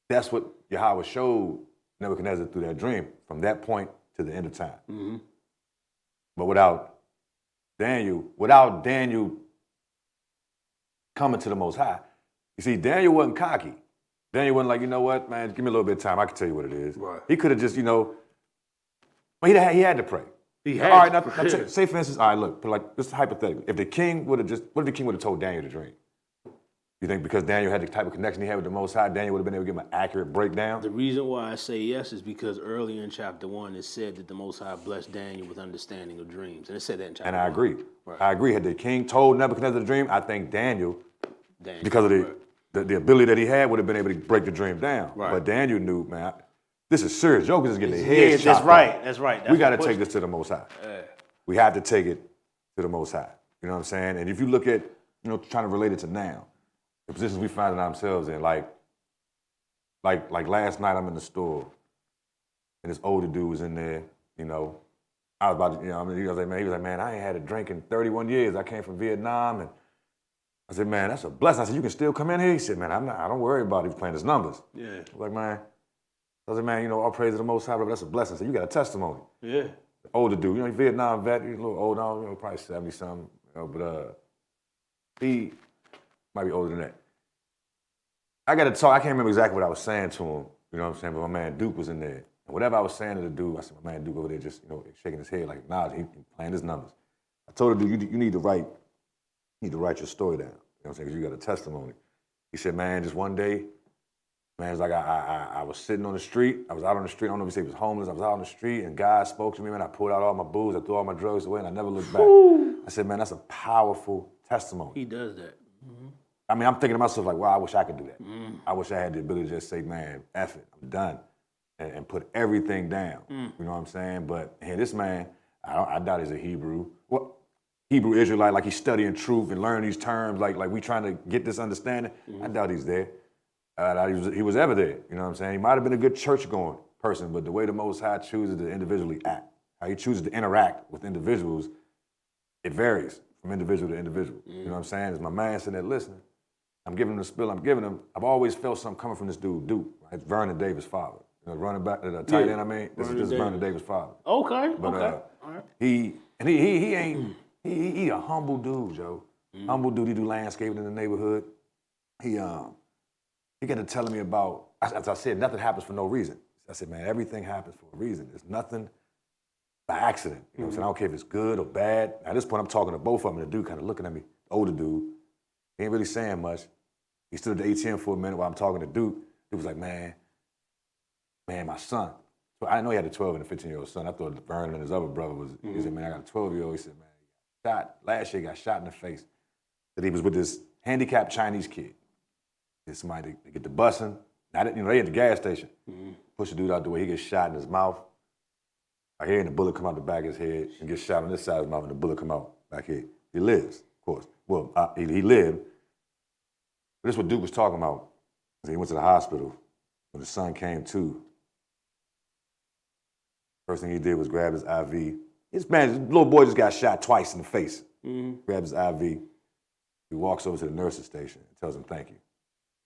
That's what Yahweh showed Nebuchadnezzar through that dream, from that point to the end of time. But without Daniel coming to the Most High, you see, Daniel wasn't cocky. Daniel wasn't like, you know what, man, give me a little bit of time, I can tell you what it is. Right. He could have just, well, he had to pray. He had all right, to now, say for instance, all right, look, like, this is hypothetical. If the king would have what if the king would have told Daniel the dream? You think because Daniel had the type of connection he had with the Most High, Daniel would have been able to give him an accurate breakdown? The reason why I say yes is because earlier in chapter 1, it said that the Most High blessed Daniel with understanding of dreams. And it said that in chapter 1. And I agree. Right. I agree. Had the king told Nebuchadnezzar the dream, I think Daniel because of the ability that he had, would have been able to break the dream down. Right. But Daniel knew, man, this is serious. Jokers is getting their heads chopped off. That's right. We got to take this to the Most High. We have to take it to the Most High. You know what I'm saying? And if you look at, trying to relate it to now, the positions we find ourselves in, like last night I'm in the store and this older dude was in there, you know. I was about to, you know, I mean, he was like, man, I ain't had a drink in 31 years. I came from Vietnam, and I said, man, that's a blessing. I said, you can still come in here? He said, man, I don't worry about it. He was playing his numbers. Yeah. I was like, man, you know, all praise to the Most High, but that's a blessing. I said, you got a testimony. Yeah. The older dude, you know, Vietnam vet, he's a little old now, you know, probably 70-something, you know, but he might be older than that. I got to talk. I can't remember exactly what I was saying to him, you know what I'm saying, but my man Duke was in there. And whatever I was saying to the dude, I said, my man Duke over there just, you know, shaking his head like, nah, he playing his numbers. I told the dude, you need to write your story down. You know what I'm saying, because you got a testimony. He said, man, just one day, man, it's like I was sitting on the street. I was out on the street. I don't know if he said he was homeless. I was out on the street, and God spoke to me, man. I pulled out all my booze. I threw all my drugs away, and I never looked back. I said, man, that's a powerful testimony. He does that. Mm-hmm. I mean, I'm thinking to myself, like, wow, I wish I could do that. I wish I had the ability to just say, man, F it, I'm done, and put everything down. You know what I'm saying? But hey, this man, I doubt he's a Hebrew. Well, Hebrew Israelite, like he's studying truth and learning these terms, like we trying to get this understanding. I doubt he's there. I doubt he was ever there. You know what I'm saying? He might have been a good church-going person, but the way the Most High chooses to individually act, how he chooses to interact with individuals, it varies from individual to individual. You know what I'm saying? As my man sitting there listening, I'm giving him the spill I'm giving him. I've always felt something coming from this dude, Duke. Right? It's Vernon Davis' father. You know, running back to the tight end, I mean, this is Vernon Davis' father. Okay, but, okay. All right. He a humble dude, Joe. Humble dude. He do landscaping in the neighborhood. He got to telling me about, as I said, nothing happens for no reason. I said, man, everything happens for a reason. There's nothing by accident. You know what I'm saying? I don't care if it's good or bad. At this point, I'm talking to both of them, and the dude kind of looking at me, the older dude. He ain't really saying much. He stood at the ATM for a minute while I'm talking to Duke. He was like, man, my son. So I know he had a 12 and a 15-year-old son. I thought Vernon and his other brother was, he said, man, I got a 12-year-old. He said, man, last year he got shot in the face. That he was with this handicapped Chinese kid. Somebody to get the busing. Now, you know, they at the gas station. Push the dude out the way. He gets shot in his mouth. I hear the bullet come out the back of his head and gets shot on this side of his mouth, and the bullet come out back here. He lives, of course. Well, he lived. But this is what Duke was talking about. He went to the hospital when his son came to. First thing he did was grab his IV. His little boy just got shot twice in the face. Grabs his IV. He walks over to the nurse's station and tells him thank you.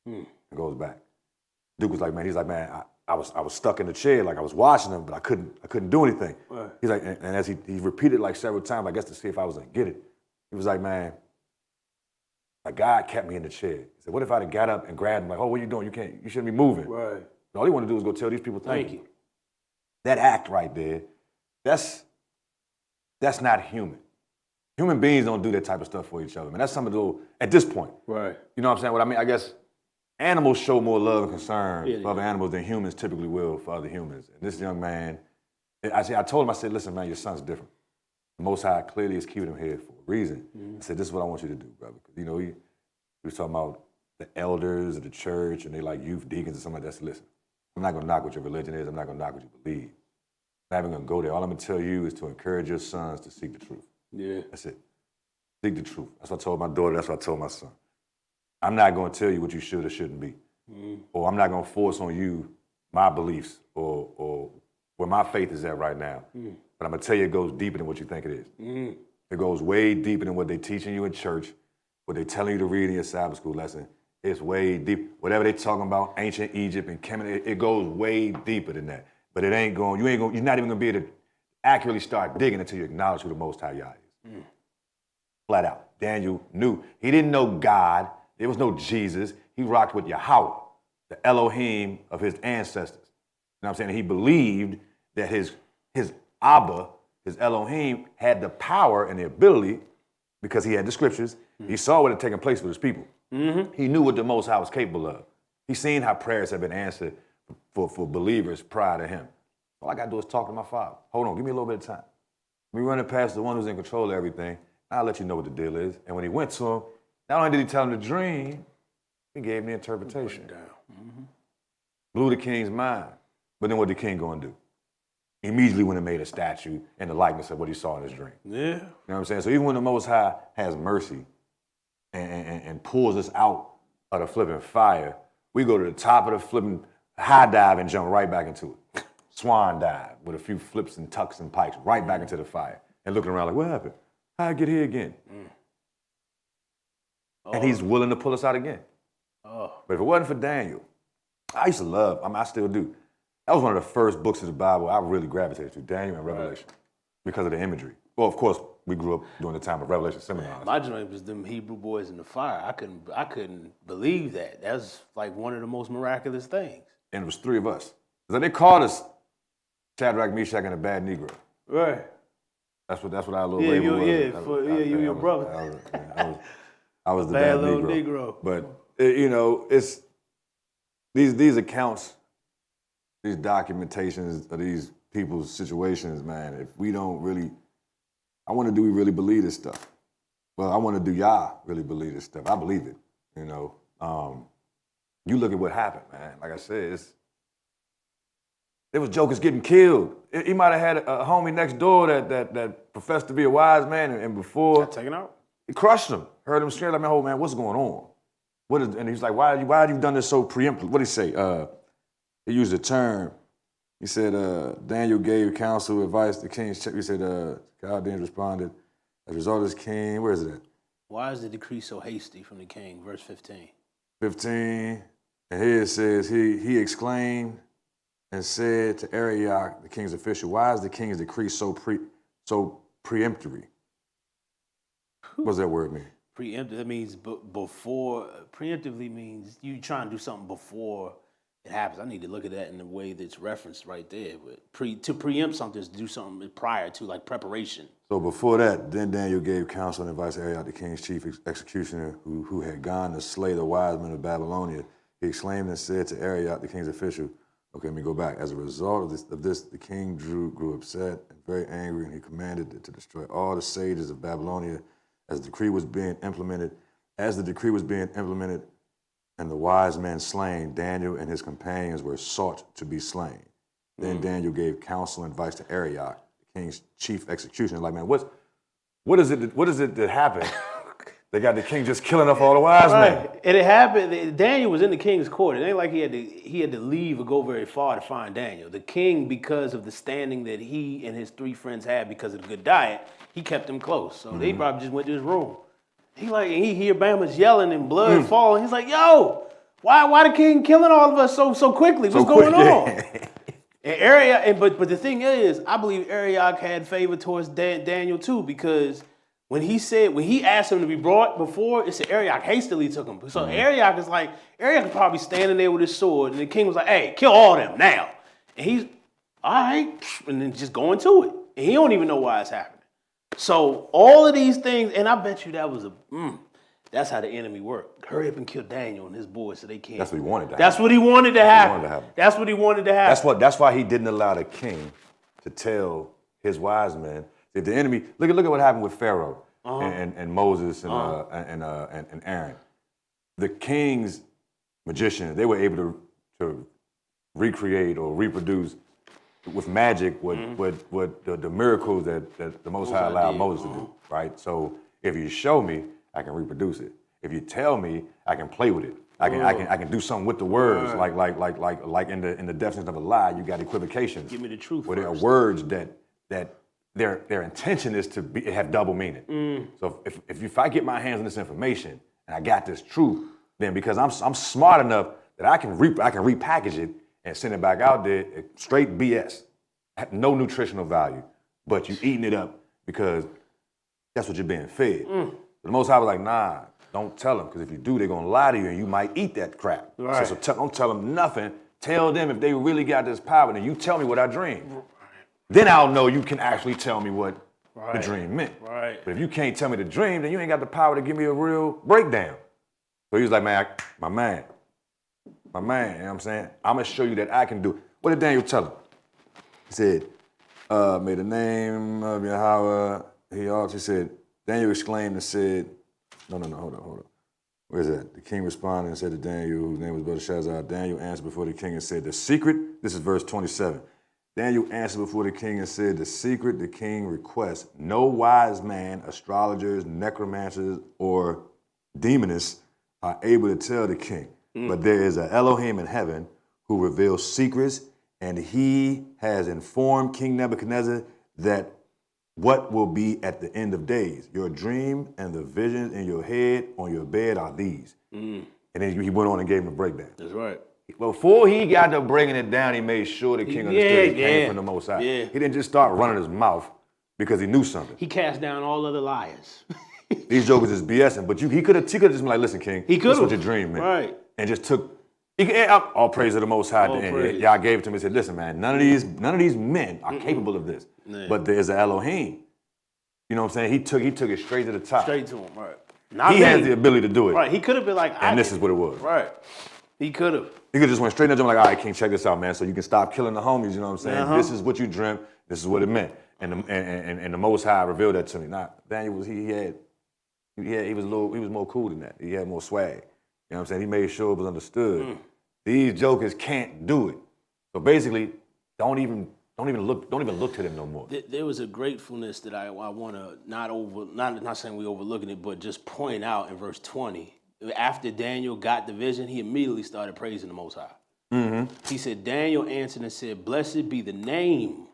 And goes back. Duke was like, man, he's like, man, I was stuck in the chair, like I was watching him, but I couldn't do anything. Right. He's like, and as he repeated like several times, I guess to see if I was gonna get it, he was like, man, like God kept me in the chair. He said, what if I'd have got up and grabbed him, like, oh, what are you doing? You shouldn't be moving. Right. And all he wanted to do was go tell these people thank you. That act right there, that's not human. Human beings don't do that type of stuff for each other, man. That's something to at this point. Right. You know what I'm saying? What I mean, I guess animals show more love and concern for other animals than humans typically will for other humans. And this young man, I told him, I said, listen, man, your son's different. The Most High clearly is keeping him here for a reason. I said, this is what I want you to do, brother. Because, you know, he was talking about the elders of the church and they like youth deacons or something like that. So listen, I'm not going to knock what your religion is. I'm not going to knock what you believe. I'm not even going to go there. All I'm going to tell you is to encourage your sons to seek the truth. Yeah. That's it. Seek the truth. That's what I told my daughter. That's what I told my son. I'm not going to tell you what you should or shouldn't be. Or I'm not going to force on you my beliefs or where my faith is at right now. But I'm going to tell you it goes deeper than what you think it is. It goes way deeper than what they're teaching you in church, what they're telling you to read in your Sabbath school lesson. It's way deep. Whatever they're talking about, ancient Egypt and Kemet, it goes way deeper than that. But it ain't going, you're not even going to be able to accurately start digging until you acknowledge who the Most High Yah is. Flat out. Daniel knew. He didn't know God. There was no Jesus. He rocked with Yahweh, the Elohim of his ancestors. You know what I'm saying? He believed that his Abba, his Elohim, had the power and the ability, because he had the scriptures, he saw what had taken place with his people. He knew what the Most High was capable of. He seen how prayers had been answered for believers prior to him. All I got to do is talk to my Father. Hold on, give me a little bit of time. We running past the one who's in control of everything. I'll let you know what the deal is. And when he went to him, not only did he tell him the dream, he gave him the interpretation. Blew the king's mind. But then what the king going to do? Immediately went and made a statue in the likeness of what he saw in his dream. Yeah. You know what I'm saying? So even when the Most High has mercy and pulls us out of the flipping fire, we go to the top of the flipping high dive and jump right back into it. swan dive with a few flips and tucks and pikes right back into the fire and looking around like, what happened? How'd I get here again? And he's willing to pull us out again. But if it wasn't for Daniel, I used to love, I still do. That was one of the first books of the Bible I really gravitated to, Daniel and Revelation, because of the imagery. Well, of course, we grew up during the time of Revelation seminars. My joint was them Hebrew boys in the fire. I couldn't believe that. That was like one of the most miraculous things. And it was 3 of us. So they called us Shadrach, Meshach, and a bad Negro. Right. That's what our little label was. You your brother. I was the bad little Negro. But it's these accounts, these documentations of these people's situations, man. If we don't really, I wonder, do we really believe this stuff? Well, I wonder, do y'all really believe this stuff? I believe it. You look at what happened, man. Like I said, there was jokers getting killed. He might have had a homie next door that professed to be a wise man, and before Got taken out. he crushed him. Heard him scream like, "Man, oh man, what's going on? And he's like, why have you done this so preemptively?" What did he say? He used a term. He said, Daniel gave counsel, advice, the king's check. He said, God then responded, as a result of this king, where is it at? Why is the decree so hasty from the king? Verse 15. 15, and here it says, he exclaimed and said to Arioch, the king's official, why is the king's decree so preemptory? What does that word mean? Preemptive, that means before. Preemptively means you trying to do something before it happens. I need to look at that in the way that's referenced right there. But to preempt something is to do something prior to, like preparation. So before that, then Daniel gave counsel and advice to Arioch, the king's chief executioner, who had gone to slay the wise men of Babylonia. He exclaimed and said to Arioch, the king's official, okay, let me go back. As a result of this, the king grew upset and very angry, and he commanded to destroy all the sages of Babylonia as the decree was being implemented. As the decree was being implemented and the wise men slain, Daniel and his companions were sought to be slain. Then Daniel gave counsel and advice to Arioch, the king's chief executioner. Like, man, what is it that happened? They got the king just killing off all the wise men. And it happened. Daniel was in the king's court. It ain't like he had to leave or go very far to find Daniel. The king, because of the standing that he and his 3 friends had because of the good diet, he kept them close. So they probably just went to his room. He hear Bama's yelling and blood falling. He's like, yo, why the king killing all of us so quickly? What's going on? And Arioch, but the thing is, I believe Arioch had favor towards Daniel too, because when he asked him to be brought before, it said Arioch hastily took him. So Arioch is probably standing there with his sword, and the king was like, hey, kill all them now. And he's, all right, and then just going to it. And he don't even know why it's happening. So all of these things, and I bet you that was that's how the enemy worked. Hurry up and kill Daniel and his boys so they can't. That's what he wanted to happen. That's what he wanted to happen. That's what he wanted to happen. That's why he didn't allow the king to tell his wise men. If the enemy, look at what happened with Pharaoh and Moses and Aaron. The king's magicians, they were able to recreate or reproduce with magic what the miracles that the Most High allowed Moses to do, right? So if you show me, I can reproduce it. If you tell me, I can play with it. I can do something with the words, like in the definition of a lie, you got equivocations. Give me the truth. Where there are words that their intention is to have double meaning. So if I get my hands on this information and I got this truth, then because I'm smart enough that I can repackage it and send it back out there, straight BS, no nutritional value, but you eating it up because that's what you're being fed. But the Most High was like, nah, don't tell them, because if you do, they're gonna lie to you and you might eat that crap. Right. So don't tell them nothing. Tell them if they really got this power, then you tell me what I dreamed. Then I'll know you can actually tell me what the dream meant. Right. But if you can't tell me the dream, then you ain't got the power to give me a real breakdown. So he was like, man, my man, you know what I'm saying? I'm gonna show you that I can do it. What did Daniel tell him? He said, may the name of Yahweh, he said, Daniel exclaimed and said, no, hold on. Where is that? The king responded and said to Daniel, whose name was Belteshazzar. Daniel answered before the king and said, the secret, this is verse 27. Daniel answered before the king and said, the secret the king requests, no wise man, astrologers, necromancers, or demonists are able to tell the king. But there is an Elohim in heaven who reveals secrets and he has informed King Nebuchadnezzar that what will be at the end of days. Your dream and the visions in your head on your bed are these. And then he went on and gave him a breakdown. That's right. Before he got to breaking it down, he made sure the king understood it came from the Most High. Yeah. He didn't just start running his mouth because he knew something. He cast down all other liars. These jokers is BSing, but he could have just been like, listen, King, He could this is have. what your dream meant. Right. And just took, all praise to the Most High. And y'all gave it to me and said, listen, man, none of these men are capable of this. Yeah. But there's an Elohim. You know what I'm saying? He took it straight to the top. Straight to him, right. He has the ability to do it. Right, he could have been like, And this is what it was. Right. He could have. He could just went straight into him like, all right, King, check this out, man. So you can stop killing the homies, you know what I'm saying? Uh-huh. This is what you dreamt. This is what it meant. And the Most High revealed that to me. Now, Daniel was he was more cool than that. He had more swag. You know what I'm saying? He made sure it was understood. These jokers can't do it. So basically, don't even look to them no more. There was a gratefulness that I want to not saying we overlooking it, but just point out in verse 20. After Daniel got the vision, he immediately started praising the Most High. He said, Daniel answered and said, blessed be the name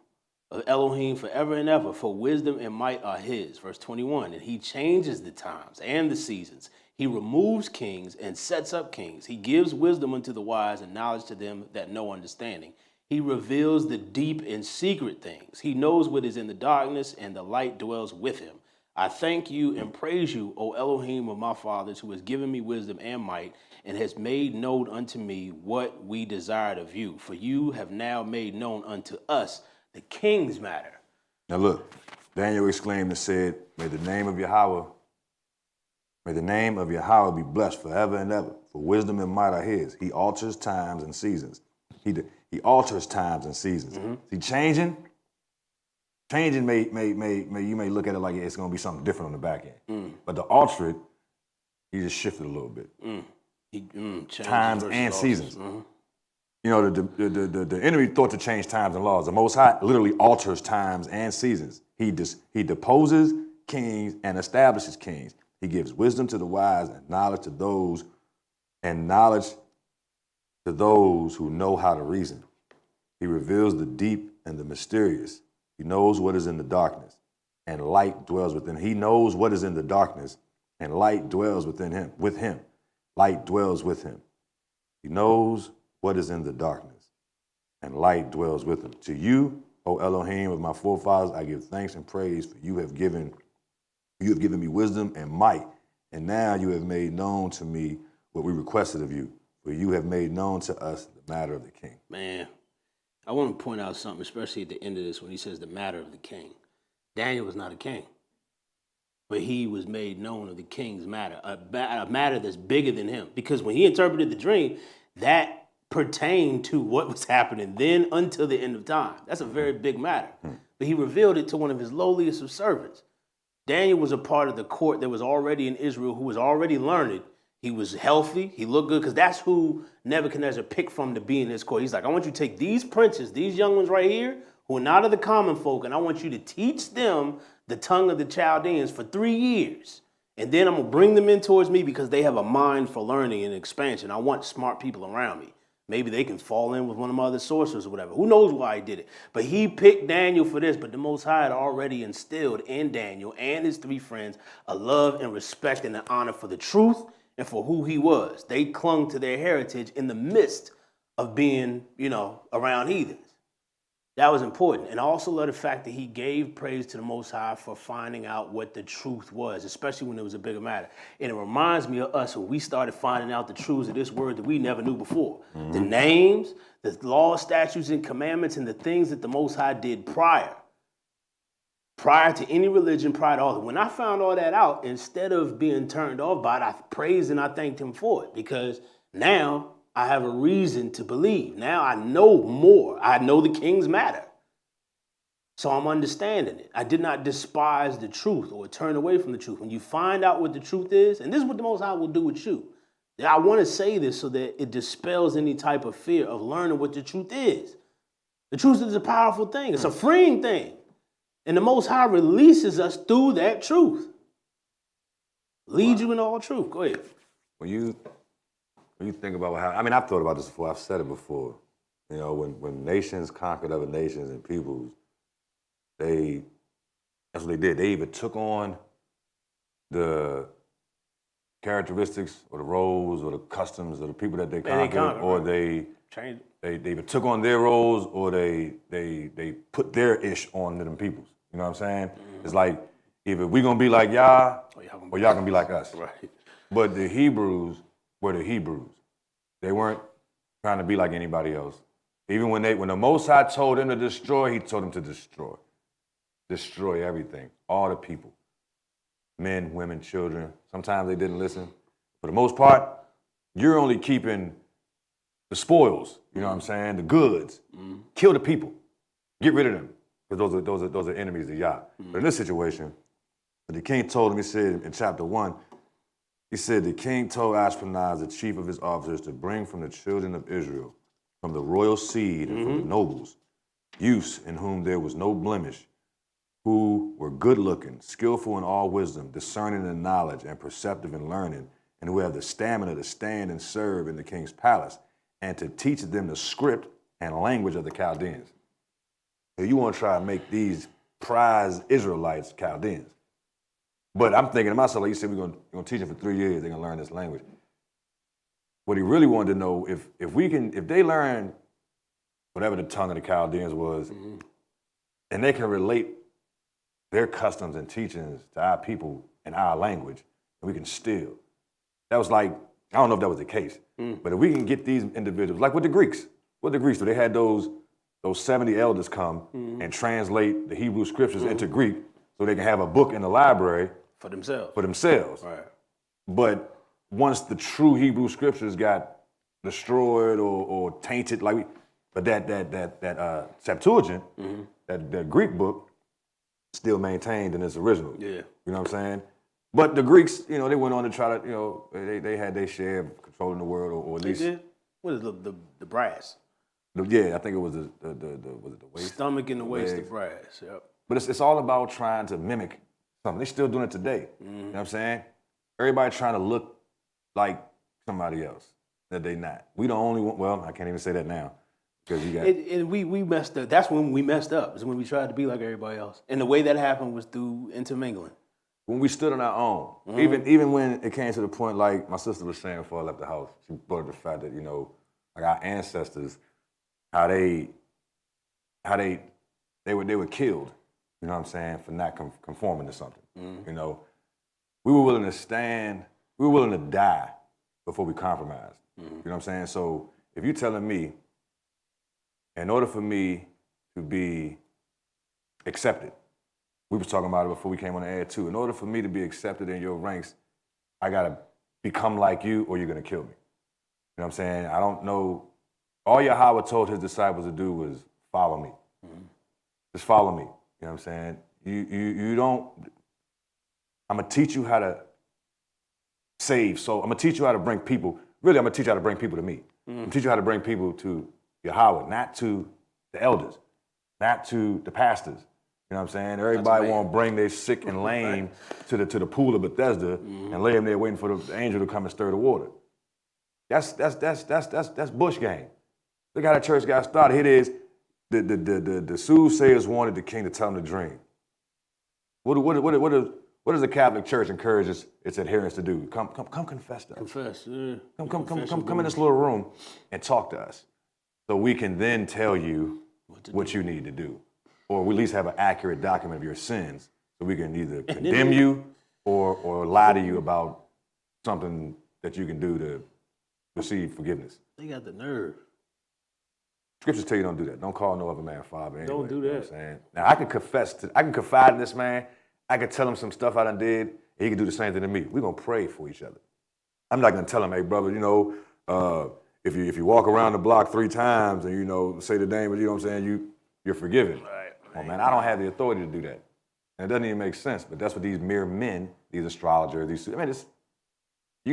of Elohim forever and ever, for wisdom and might are his. Verse 21, and he changes the times and the seasons. He removes kings and sets up kings. He gives wisdom unto the wise and knowledge to them that know understanding. He reveals the deep and secret things. He knows what is in the darkness, and the light dwells with him. I thank you and praise you, O Elohim of my fathers, who has given me wisdom and might, and has made known unto me what we desired of you. For you have now made known unto us the king's matter. Now look, Daniel exclaimed and said, may the name of Yahweh be blessed forever and ever, for wisdom and might are his. He alters times and seasons. He alters times and seasons. See, changing may you may look at it like it's gonna be something different on the back end. But to alter it, he just shifted a little bit. Times and seasons. You know, the enemy thought to change times and laws. The Most High literally alters times and seasons. He deposes kings and establishes kings. He gives wisdom to the wise and knowledge to those who know how to reason. He reveals the deep and the mysterious. He knows what is in the darkness, and light dwells within him. He knows what is in the darkness, and light dwells within him. With him, light dwells with him. He knows what is in the darkness, and light dwells with him. To you, O Elohim of my forefathers, I give thanks and praise, for you have given me wisdom and might, and now you have made known to me what we requested of you, for you have made known to us the matter of the king. Man, I want to point out something, especially at the end of this, when he says the matter of the king. Daniel was not a king, but he was made known of the king's matter, a matter that's bigger than him. Because when he interpreted the dream, that pertained to what was happening then until the end of time. That's a very big matter. But he revealed it to one of his lowliest of servants. Daniel was a part of the court that was already in Israel, who was already learned. He was healthy. He looked good, because that's who Nebuchadnezzar picked from to be in his court. He's like, I want you to take these princes, these young ones right here, who are not of the common folk, and I want you to teach them the tongue of the Chaldeans for 3 years. And then I'm going to bring them in towards me, because they have a mind for learning and expansion. I want smart people around me. Maybe they can fall in with one of my other sorcerers or whatever. Who knows why he did it? But he picked Daniel for this. But the Most High had already instilled in Daniel and his 3 friends a love and respect and an honor for the truth and for who he was. They clung to their heritage in the midst of being, around heathens. That was important. And I also love the fact that he gave praise to the Most High for finding out what the truth was, especially when it was a bigger matter. And it reminds me of us when we started finding out the truths of this word that we never knew before. The names, the laws, statutes, and commandments, and the things that the Most High did prior to any religion, prior to all that. When I found all that out, instead of being turned off by it, I praised and I thanked him for it, because now I have a reason to believe. Now I know more. I know the king's matter. So I'm understanding it. I did not despise the truth or turn away from the truth. When you find out what the truth is, and this is what the Most High will do with you. I want to say this so that it dispels any type of fear of learning what the truth is. The truth is a powerful thing. It's a freeing thing. And the Most High releases us through that truth. Lead you in all truth. Go ahead. When you think about I've thought about this before, I've said it before, You know, when nations conquered other nations and peoples, that's what they did. They either took on the characteristics or the roles or the customs of the people that they conquered, or they either took on their roles or they put their ish on them peoples. You know what I'm saying? Mm-hmm. It's like either we gonna be like y'all or y'all gonna be like us. Right. But the Hebrews were the Hebrews. They weren't trying to be like anybody else. Even when the Most High told them to destroy, he told them to destroy. Destroy everything, all the people. Men, women, children. Sometimes they didn't listen. For the most part, you're only keeping the spoils, you know what I'm saying? The goods. Mm-hmm. Kill the people. Get rid of them. Because those are enemies of Yah. Mm-hmm. But in this situation, the king told him, he said in chapter 1, he said, the king told Ashpenaz, the chief of his officers, to bring from the children of Israel, from the royal seed and from the nobles, youths in whom there was no blemish, who were good-looking, skillful in all wisdom, discerning in knowledge, and perceptive in learning, and who have the stamina to stand and serve in the king's palace, and to teach them the script and language of the Chaldeans. So you want to try to make these prize Israelites Chaldeans. But I'm thinking to myself, like you said, we're going to teach them for 3 years, they're going to learn this language. What he really wanted to know, if they learn whatever the tongue of the Chaldeans was, and they can relate their customs and teachings to our people in our language, and we can still. That was like, I don't know if that was the case, but if we can get these individuals, like with the Greeks, what the Greeks do, they had those 70 elders come and translate the Hebrew scriptures into Greek so they can have a book in the library for themselves. Right. But once the true Hebrew scriptures got destroyed or tainted, but that Septuagint, that Greek book, still maintained in its original. Yeah. You know what I'm saying? But the Greeks, they went on to try to, they had their share of controlling the world, or at least. They did? What is the brass? I think it was was it the waist? Stomach and the waist, the brass, yep. But it's all about trying to mimic something. They're still doing it today. You know what I'm saying? Everybody trying to look like somebody else that they not. We the only one, well, I can't even say that now. Because you got and we messed up. That's when we messed up, is when we tried to be like everybody else. And the way that happened was through intermingling. When we stood on our own. Even when it came to the point, like my sister was saying before I left the house, she brought up the fact that, like our ancestors, how they were killed, you know what I'm saying, for not conforming to something. We were willing to stand, we were willing to die before we compromised. You know what I'm saying? So if you're telling me, in order for me to be accepted, we was talking about it before we came on the air too, in order for me to be accepted in your ranks, I gotta become like you or you're gonna kill me. You know what I'm saying? I don't know, all Yahweh told his disciples to do was follow me. Just follow me. You know what I'm saying? You don't, I'm gonna teach you how to save. So I'm gonna teach you how to bring people, really I'm gonna teach you how to bring people to me. I'm gonna teach you how to bring people to Yahweh, not to the elders, not to the pastors. You know what I'm saying? Everybody want to bring their sick and lame to the pool of Bethesda and lay them there waiting for the angel to come and stir the water. That's bush game. Look how the church got started. Here it is. The soothsayers wanted the king to tell them the dream. What does the Catholic Church encourage its adherents to do? Come confess to us. Confess, yeah. Come in this little room and talk to us, so we can then tell you what you need to do, or we at least have an accurate document of your sins, so we can either condemn you or lie to you about something that you can do to receive forgiveness. They got the nerve. Scriptures tell you don't do that. Don't call no other man father. Anyway, don't do that. You know what I'm saying? Now I can confide in this man. I can tell him some stuff I done did, and he can do the same thing to me. We're gonna pray for each other. I'm not gonna tell him, hey brother, if you walk around the block 3 times and say the name, you know what I'm saying, you're forgiven. Right. Oh man, I don't have the authority to do that. And it doesn't even make sense. But that's what these mere men, these astrologers, you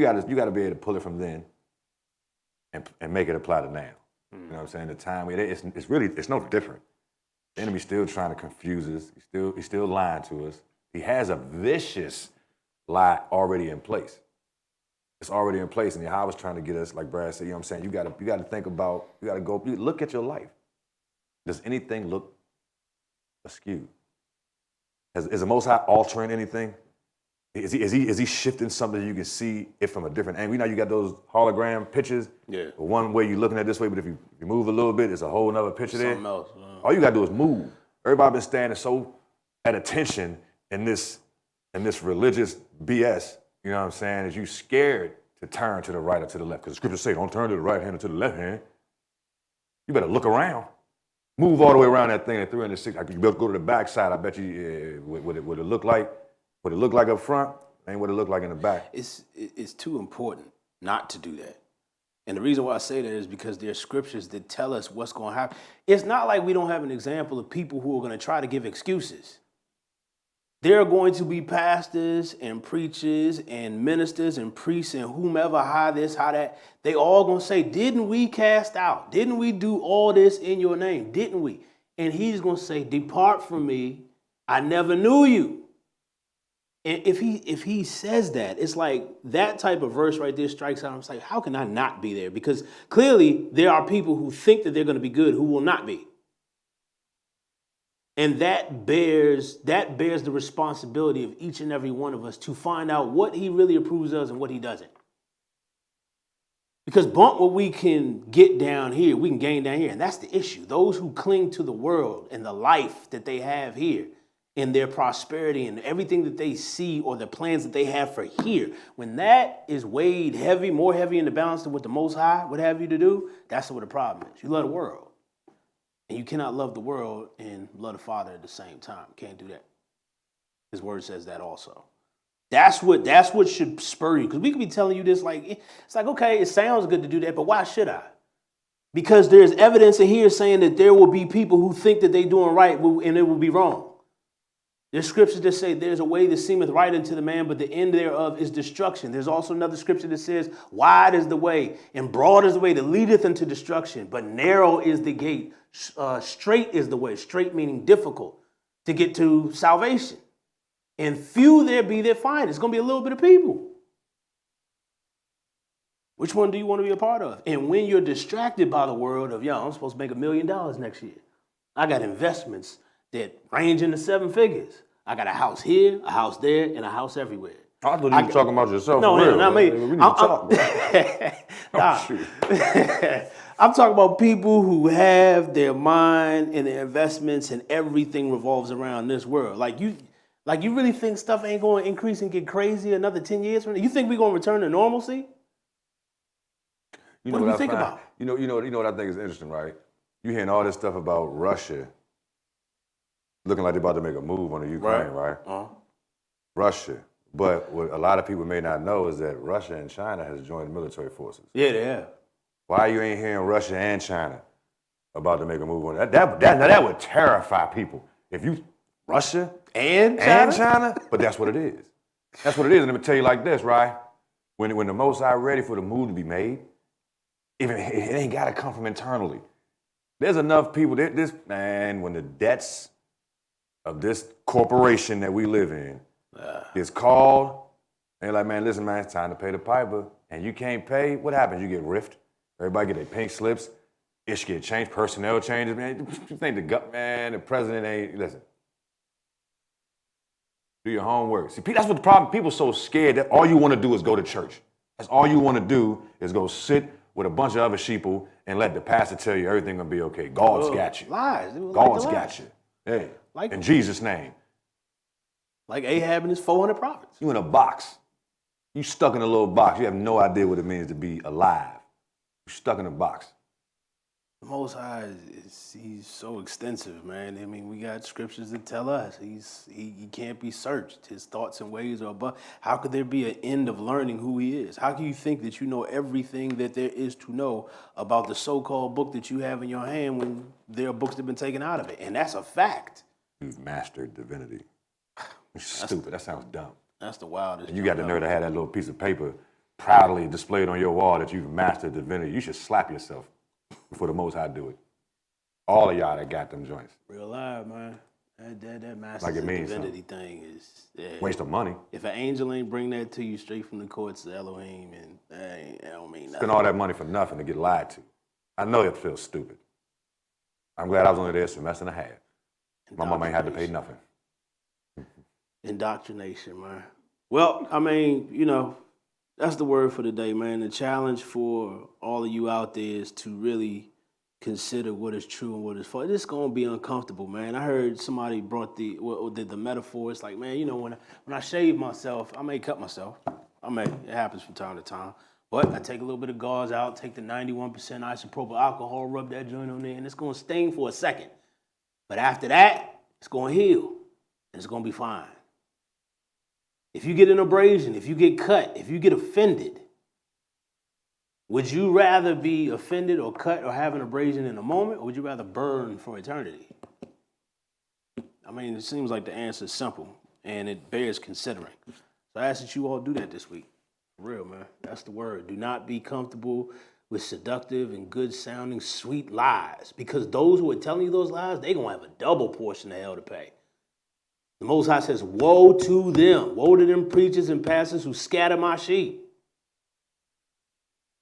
gotta be able to pull it from then and make it apply to now. You know what I'm saying? The time it's no different. The enemy's still trying to confuse us. He's still lying to us. He has a vicious lie already in place. It's already in place. And Yahweh's trying to get us, like Brad said, you know what I'm saying? You gotta think about, you gotta go, look at your life. Does anything look askew? Is the Most High altering anything? Is he shifting something you can see it from a different angle? You know, you got those hologram pictures. Yeah. One way you're looking at it this way, but if you move a little bit, it's a whole nother picture there. Something else. All you gotta do is move. Everybody been standing so at attention in this religious BS. You know what I'm saying? Is you scared to turn to the right or to the left? Because the scriptures say, don't turn to the right hand or to the left hand. You better look around. Move all the way around that thing at 360. You better go to the back side. I bet you what it look like. What it look like up front ain't what it look like in the back. It's too important not to do that. And the reason why I say that is because there's scriptures that tell us what's going to happen. It's not like we don't have an example of people who are going to try to give excuses. There are going to be pastors and preachers and ministers and priests and whomever, how this, how that. They all going to say, didn't we cast out? Didn't we do all this in your name? Didn't we? And he's going to say, depart from me. I never knew you. And if he says that, it's like that type of verse right there strikes out. I'm like, how can I not be there? Because clearly there are people who think that they're going to be good who will not be. And that bears the responsibility of each and every one of us to find out what he really approves of and what he doesn't. Because bump what we can get down here, we can gain down here. And that's the issue. Those who cling to the world and the life that they have here and their prosperity and everything that they see or the plans that they have for here, when that is weighed heavy, more heavy in the balance than what the Most High would have you to do, that's what the problem is. You love the world. And you cannot love the world and love the Father at the same time. Can't do that. His word says that also. That's what should spur you. Because we could be telling you this like, it's like, okay, it sounds good to do that, but why should I? Because there's evidence in here saying that there will be people who think that they're doing right and it will be wrong. There's scriptures that say there's a way that seemeth right unto the man, but the end thereof is destruction. There's also another scripture that says, wide is the way and broad is the way that leadeth unto destruction, but narrow is the gate. Straight is the way, straight meaning difficult to get to salvation. And few there be that find. It's going to be a little bit of people. Which one do you want to be a part of? And when you're distracted by the world of, I'm supposed to make $1 million next year. I got investments that range into 7 figures. I got a house here, a house there, and a house everywhere. I thought you were talking about yourself. No, for real, not me. We need to talk. I'm talking about people who have their mind and their investments and everything revolves around this world. Like you really think stuff ain't going to increase and get crazy another 10 years from now? You think we're going to return to normalcy? What do you think about? You know what I think is interesting, right? You hearing all this stuff about Russia looking like they're about to make a move on the Ukraine, right? Uh-huh. Russia. But what a lot of people may not know is that Russia and China has joined military forces. Yeah, they have. Why you ain't hearing Russia and China about to make a move on that? That would terrify people. If you Russia and China? But that's what it is. That's what it is. And let me tell you like this, right? When the Most High ready for the move to be made, it ain't got to come from internally. There's enough people. When the debts of this corporation that we live in is called, they're like, man, listen, man, it's time to pay the piper. And you can't pay, what happens? You get riffed. Everybody get their pink slips. Ish get changed, personnel changes, man. You think the president ain't, listen. Do your homework. See, that's what the problem, people so scared that all you want to do is go to church. That's all you want to do is go sit with a bunch of other sheeple and let the pastor tell you everything gonna be okay. God's got you. Lies. God's got you. Hey, in Jesus' name. Like Ahab and his 400 prophets. You in a box. You stuck in a little box. You have no idea what it means to be alive. You're stuck in a box. The Most High, he's so extensive, man. I mean, we got scriptures that tell us he can't be searched. His thoughts and ways are above. How could there be an end of learning who he is? How can you think that you know everything that there is to know about the so-called book that you have in your hand when there are books that have been taken out of it? And that's a fact. You've mastered divinity. Stupid. That sounds dumb. That's the wildest. And you got the nerve to have that little piece of paper proudly displayed on your wall that you've mastered divinity. You should slap yourself before the Most High do it. All of y'all that got them joints. Real live, man. That Masters Like it and means Divinity thing is waste of money. If an angel ain't bring that to you straight from the courts of Elohim, and that don't mean nothing. Spend all that money for nothing to get lied to. I know it feels stupid. I'm glad I was only there a semester and a half. My mom ain't had to pay nothing. Indoctrination, man. Well, I mean, that's the word for the day, man. The challenge for all of you out there is to really consider what is true and what is false. It's gonna be uncomfortable, man. I heard somebody brought the metaphor. It's like, man, when I shave myself, I may cut myself. It happens from time to time. But I take a little bit of gauze out, take the 91% isopropyl alcohol, rub that joint on there, and it's gonna sting for a second. But after that, it's gonna heal, and it's gonna be fine. If you get an abrasion, if you get cut, if you get offended, would you rather be offended or cut or have an abrasion in a moment, or would you rather burn for eternity? I mean, it seems like the answer is simple, and it bears considering. So I ask that you all do that this week. For real, man. That's the word. Do not be comfortable with seductive and good-sounding sweet lies, because those who are telling you those lies, they're going to have a double portion of hell to pay. The Most High says, woe to them. Woe to them preachers and pastors who scatter my sheep.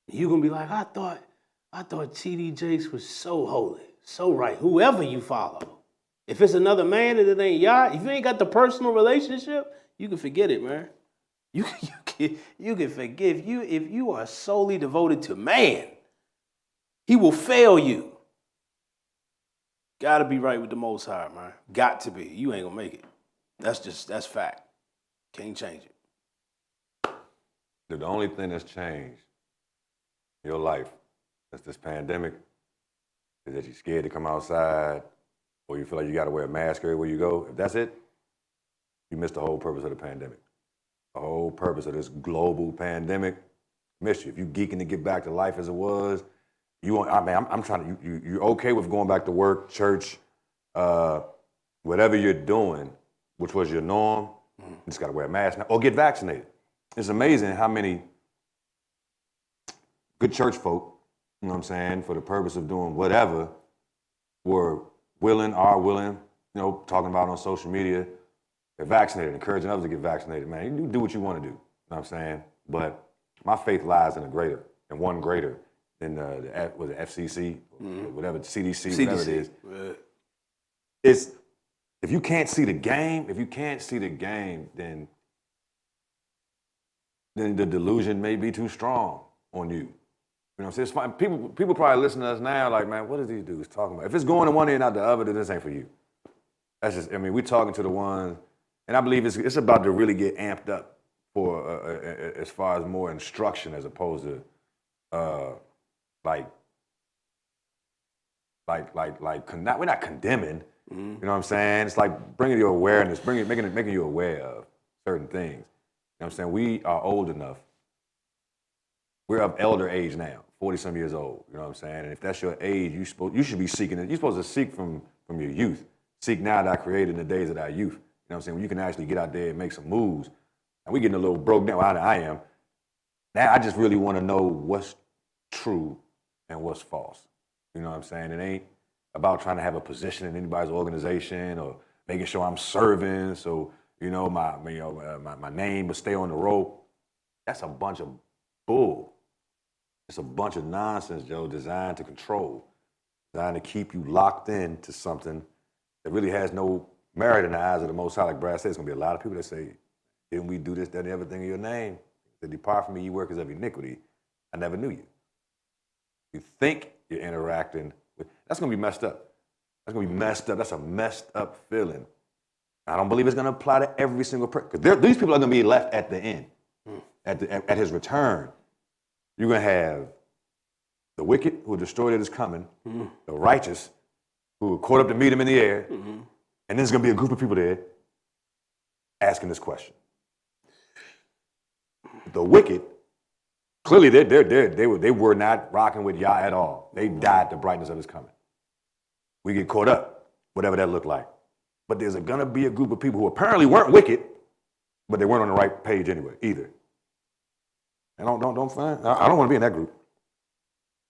You're going to be like, I thought T.D. Jakes was so holy, so right. Whoever you follow. If it's another man and it ain't Yah, if you ain't got the personal relationship, you can forget it, man. You can forgive you if you are solely devoted to man. He will fail you. Got to be right with the Most High, man. Got to be. You ain't going to make it. That's fact. Can't change it. The only thing that's changed in your life since this pandemic is that you're scared to come outside or you feel like you got to wear a mask everywhere you go. If that's it, you missed the whole purpose of the pandemic. The whole purpose of this global pandemic, missed you. If you geeking to get back to life as it was, I'm trying to, you're okay with going back to work, church, whatever you're doing, which was your norm, you just got to wear a mask now, or get vaccinated. It's amazing how many good church folk, you know what I'm saying, for the purpose of doing whatever, are willing, talking about on social media, they're vaccinated, encouraging others to get vaccinated. Man, you do what you want to do, you know what I'm saying? But my faith lies in one greater than the FCC, whatever, CDC, whatever it is. Right. It's, if you can't see the game, then the delusion may be too strong on you. You know what I'm saying? It's fine. People probably listen to us now like, man, what are these dudes talking about? If it's going to one end, not the other, then this ain't for you. That's just, we're talking to the ones, and I believe it's about to really get amped up for as far as more instruction as opposed to we're not condemning. You know what I'm saying? It's like bringing you awareness, making you aware of certain things. You know what I'm saying? We are old enough. We're of elder age now, 40-some years old. You know what I'm saying? And if that's your age, you should be seeking it. You're supposed to seek from your youth. Seek now that I created in the days of our youth. You know what I'm saying? When you can actually get out there and make some moves. And we're getting a little broke down. I am. Now I just really want to know what's true and what's false. You know what I'm saying? It ain't about trying to have a position in anybody's organization or making sure I'm serving so, my name will stay on the roll. That's a bunch of bull. It's a bunch of nonsense, Joe, designed to control, designed to keep you locked in to something that really has no merit in the eyes of the Most High. Like Brad said, it's going to be a lot of people that say, didn't we do this, that, and everything in your name? They depart from me, you workers of iniquity. I never knew you. You think you're interacting with, that's going to be messed up. That's going to be messed up. That's a messed up feeling. I don't believe it's going to apply to every single person. Because these people are going to be left at the end, at his return. You're going to have the wicked who are destroyed at his coming, the righteous who are caught up to meet him in the air, and there's going to be a group of people there asking this question. The wicked, clearly they were not rocking with Yah at all. They died the brightness of his coming. We get caught up, whatever that looked like. But there's going to be a group of people who apparently weren't wicked, but they weren't on the right page anyway, either. And I don't want to be in that group.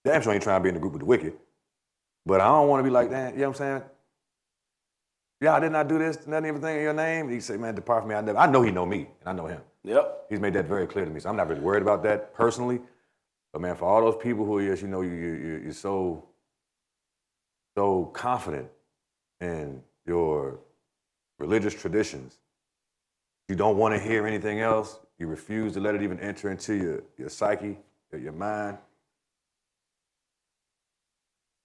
Damn sure ain't trying to be in the group with the wicked. But I don't want to be like that, you know what I'm saying? yeah, didn't I do this, nothing, everything in your name? He say, man, depart from me. I know he know me, and I know him. Yep. He's made that very clear to me, so I'm not really worried about that personally. But man, for all those people who are just, you're so confident in your religious traditions, you don't want to hear anything else. You refuse to let it even enter into your psyche, your mind.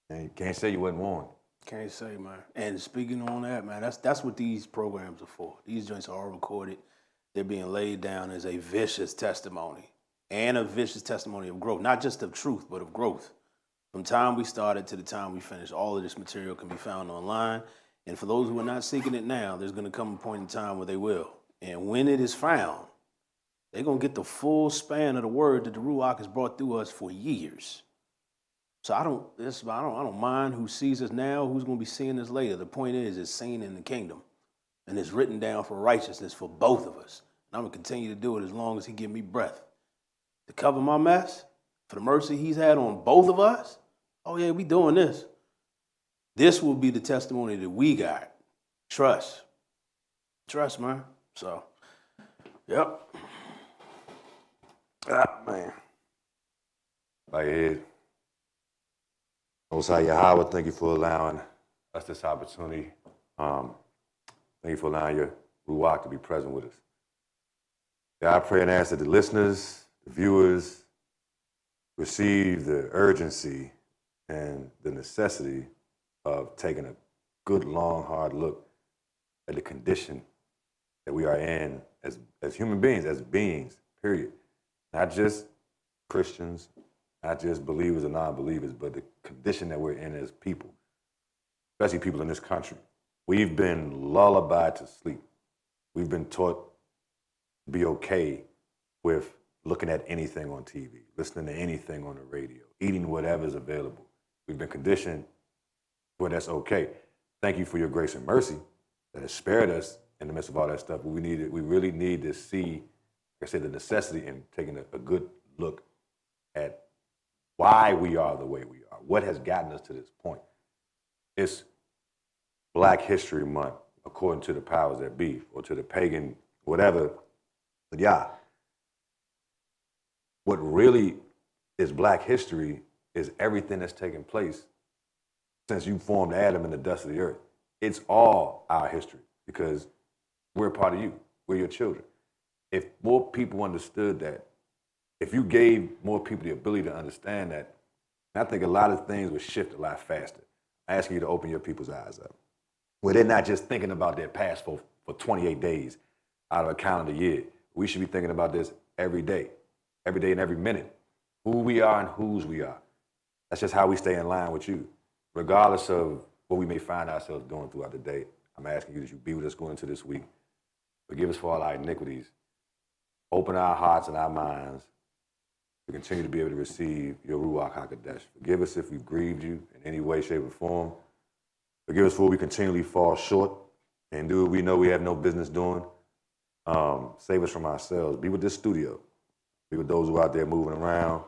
And you can't say you wasn't warned. Can't say, man. And speaking on that, man, that's what these programs are for. These joints are all recorded. They're being laid down as a vicious testimony and a vicious testimony of growth, not just of truth, but of growth. From time we started to the time we finished, all of this material can be found online. And for those who are not seeking it now, there's going to come a point in time where they will. And when it is found, they're going to get the full span of the word that the Ruach has brought through us for years. So I don't mind who sees us now, who's going to be seeing us later. The point is, it's seen in the kingdom. And it's written down for righteousness for both of us. And I'm going to continue to do it as long as he give me breath. To cover my mess, for the mercy he's had on both of us, oh yeah, we doing this. This will be the testimony that we got. Trust. Trust, man. So, yep. Ah, man. Like it. Most High Yahweh, thank you for allowing us this opportunity. Thank you for allowing your Ruach to be present with us. Yeah, I pray and ask that the listeners, the viewers, receive the urgency and the necessity of taking a good, long, hard look at the condition that we are in as human beings, as beings, period. Not just Christians, not just believers or non-believers, but the condition that we're in as people, especially people in this country. We've been lullabied to sleep. We've been taught to be okay with looking at anything on TV, listening to anything on the radio, eating whatever's available. We've been conditioned where that's okay. Thank you for your grace and mercy that has spared us in the midst of all that stuff. But we really need to see, like I said, the necessity in taking a good look at why we are the way we are, what has gotten us to this point. It's Black History Month, according to the powers that be, or to the pagan, whatever. But yeah, what really is Black history is everything that's taken place since you formed Adam in the dust of the earth. It's all our history because we're a part of you. We're your children. If more people understood that, if you gave more people the ability to understand that, I think a lot of things would shift a lot faster. I'm asking you to open your people's eyes up, where they're not just thinking about their past for 28 days out of a calendar year. We should be thinking about this every day and every minute, who we are and whose we are. That's just how we stay in line with you. Regardless of what we may find ourselves doing throughout the day, I'm asking you that you be with us going into this week. Forgive us for all our iniquities. Open our hearts and our minds to continue to be able to receive your Ruach HaKodesh. Forgive us if we've grieved you in any way, shape, or form. Forgive us for we continually fall short and do what we know we have no business doing. Save us from ourselves. Be with this studio. Be with those who are out there moving around.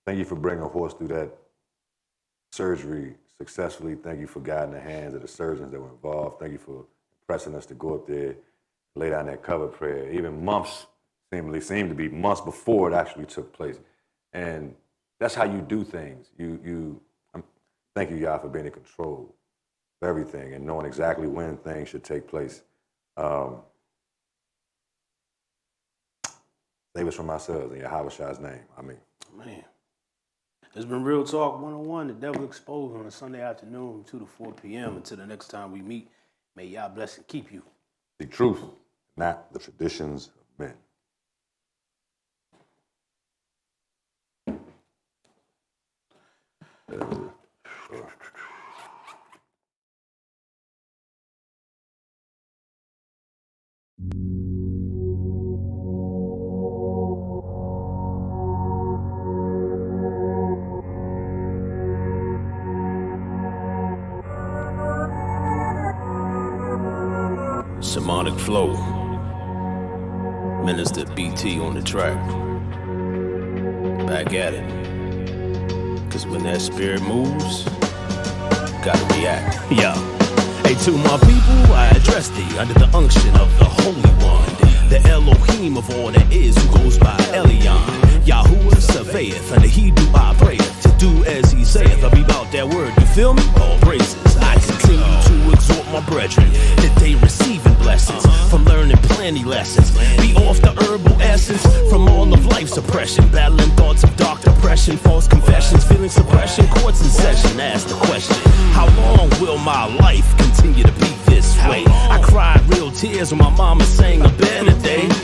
Thank you for bringing a horse through that surgery successfully. Thank you for guiding the hands of the surgeons that were involved. Thank you for pressing us to go up there, lay down that cover prayer. Even months seemed to be months before it actually took place. And that's how you do things. Thank you, Yah, for being in control of everything and knowing exactly when things should take place. Save us from ourselves in Yahweh's name. Amen. Man. It's been Real Talk 101, The Devil Exposed, on a Sunday afternoon, 2 to 4 p.m. Until the next time we meet, may Yah bless and keep you. The truth, not the traditions of men. Shamanic Flow, Minister BT on the track, back at it, cause when that spirit moves, gotta react. Yeah. Hey, to my people, I address thee under the unction of the Holy One, the Elohim of all that is, who goes by Elion. Yahuwah surveyeth, under he do I prayeth, to do as he saith. I be about that word, you feel me? All praises. I continue to exhort my brethren that they receiving blessings from learning plenty lessons. Be off the herbal essence from all of life's oppression, battling thoughts of dark depression, false confessions, feeling suppression, courts in session. Ask the question, how long will my life continue to be this way? I cried real tears when my mama sang a Benedict.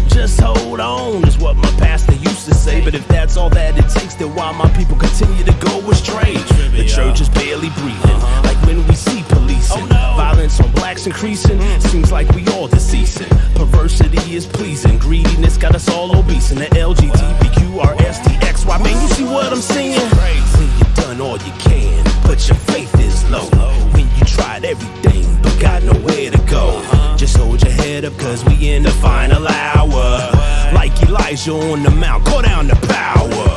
Just hold on is what my pastor used to say. But if that's all that it takes, then why my people continue to go astray? The church is barely breathing, like when we see policing. Violence on blacks increasing, seems like we all deceasing. Perversity is pleasing, greediness got us all obese. And the LGBTQRSTXY, man, you see what I'm saying? When you've done all you can, but your faith is low. When you tried everything, but got nowhere to go. Just hold your head up, cause we in the final hour. Like Elijah on the mount, call down the power.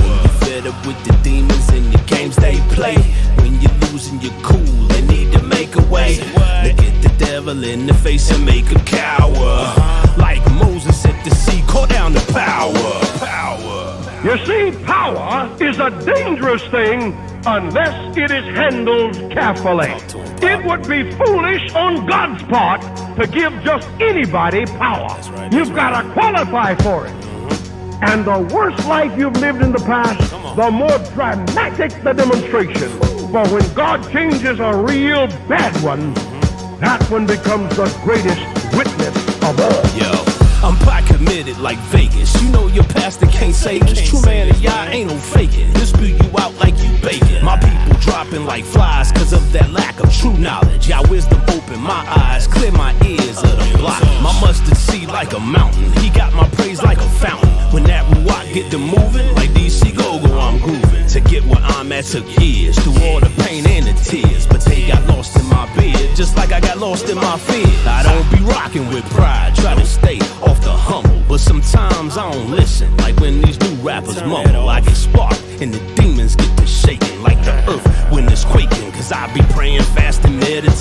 When you fed up with the demons and the games they play, when you're losing your cool and need to make a way, look at the devil in the face and make a cower. Like Moses at the sea, call down the power. You see, power is a dangerous thing unless it is handled carefully. It would be foolish on God's part to give just anybody power. You've got to qualify for it. And the worse life you've lived in the past, the more dramatic the demonstration. But when God changes a real bad one, that one becomes the greatest witness of all. Yo, I'm pot committed like Vegas. You know your pastor can't say this. True man of y'all ain't no faking. He'll spew you out like you bacon. My people dropping like flies cause of that lack of true knowledge. Y'all wisdom open my eyes, clear my ears of the block. My mustard seed like a mountain. He got my praise like a fountain. When that Ruach get to moving, like DC Go-Go, I'm grooving. To get where I'm at took years, through all the pain and the tears. But they got lost in my beard, just like I got lost in my fear. I don't be rocking with pride, try to stay off the humble. But sometimes I don't listen, like when these new rappers mumble. I get sparked and the demons get to shaking, like the earth when it's quaking. Cause I be praying, fasting, meditating.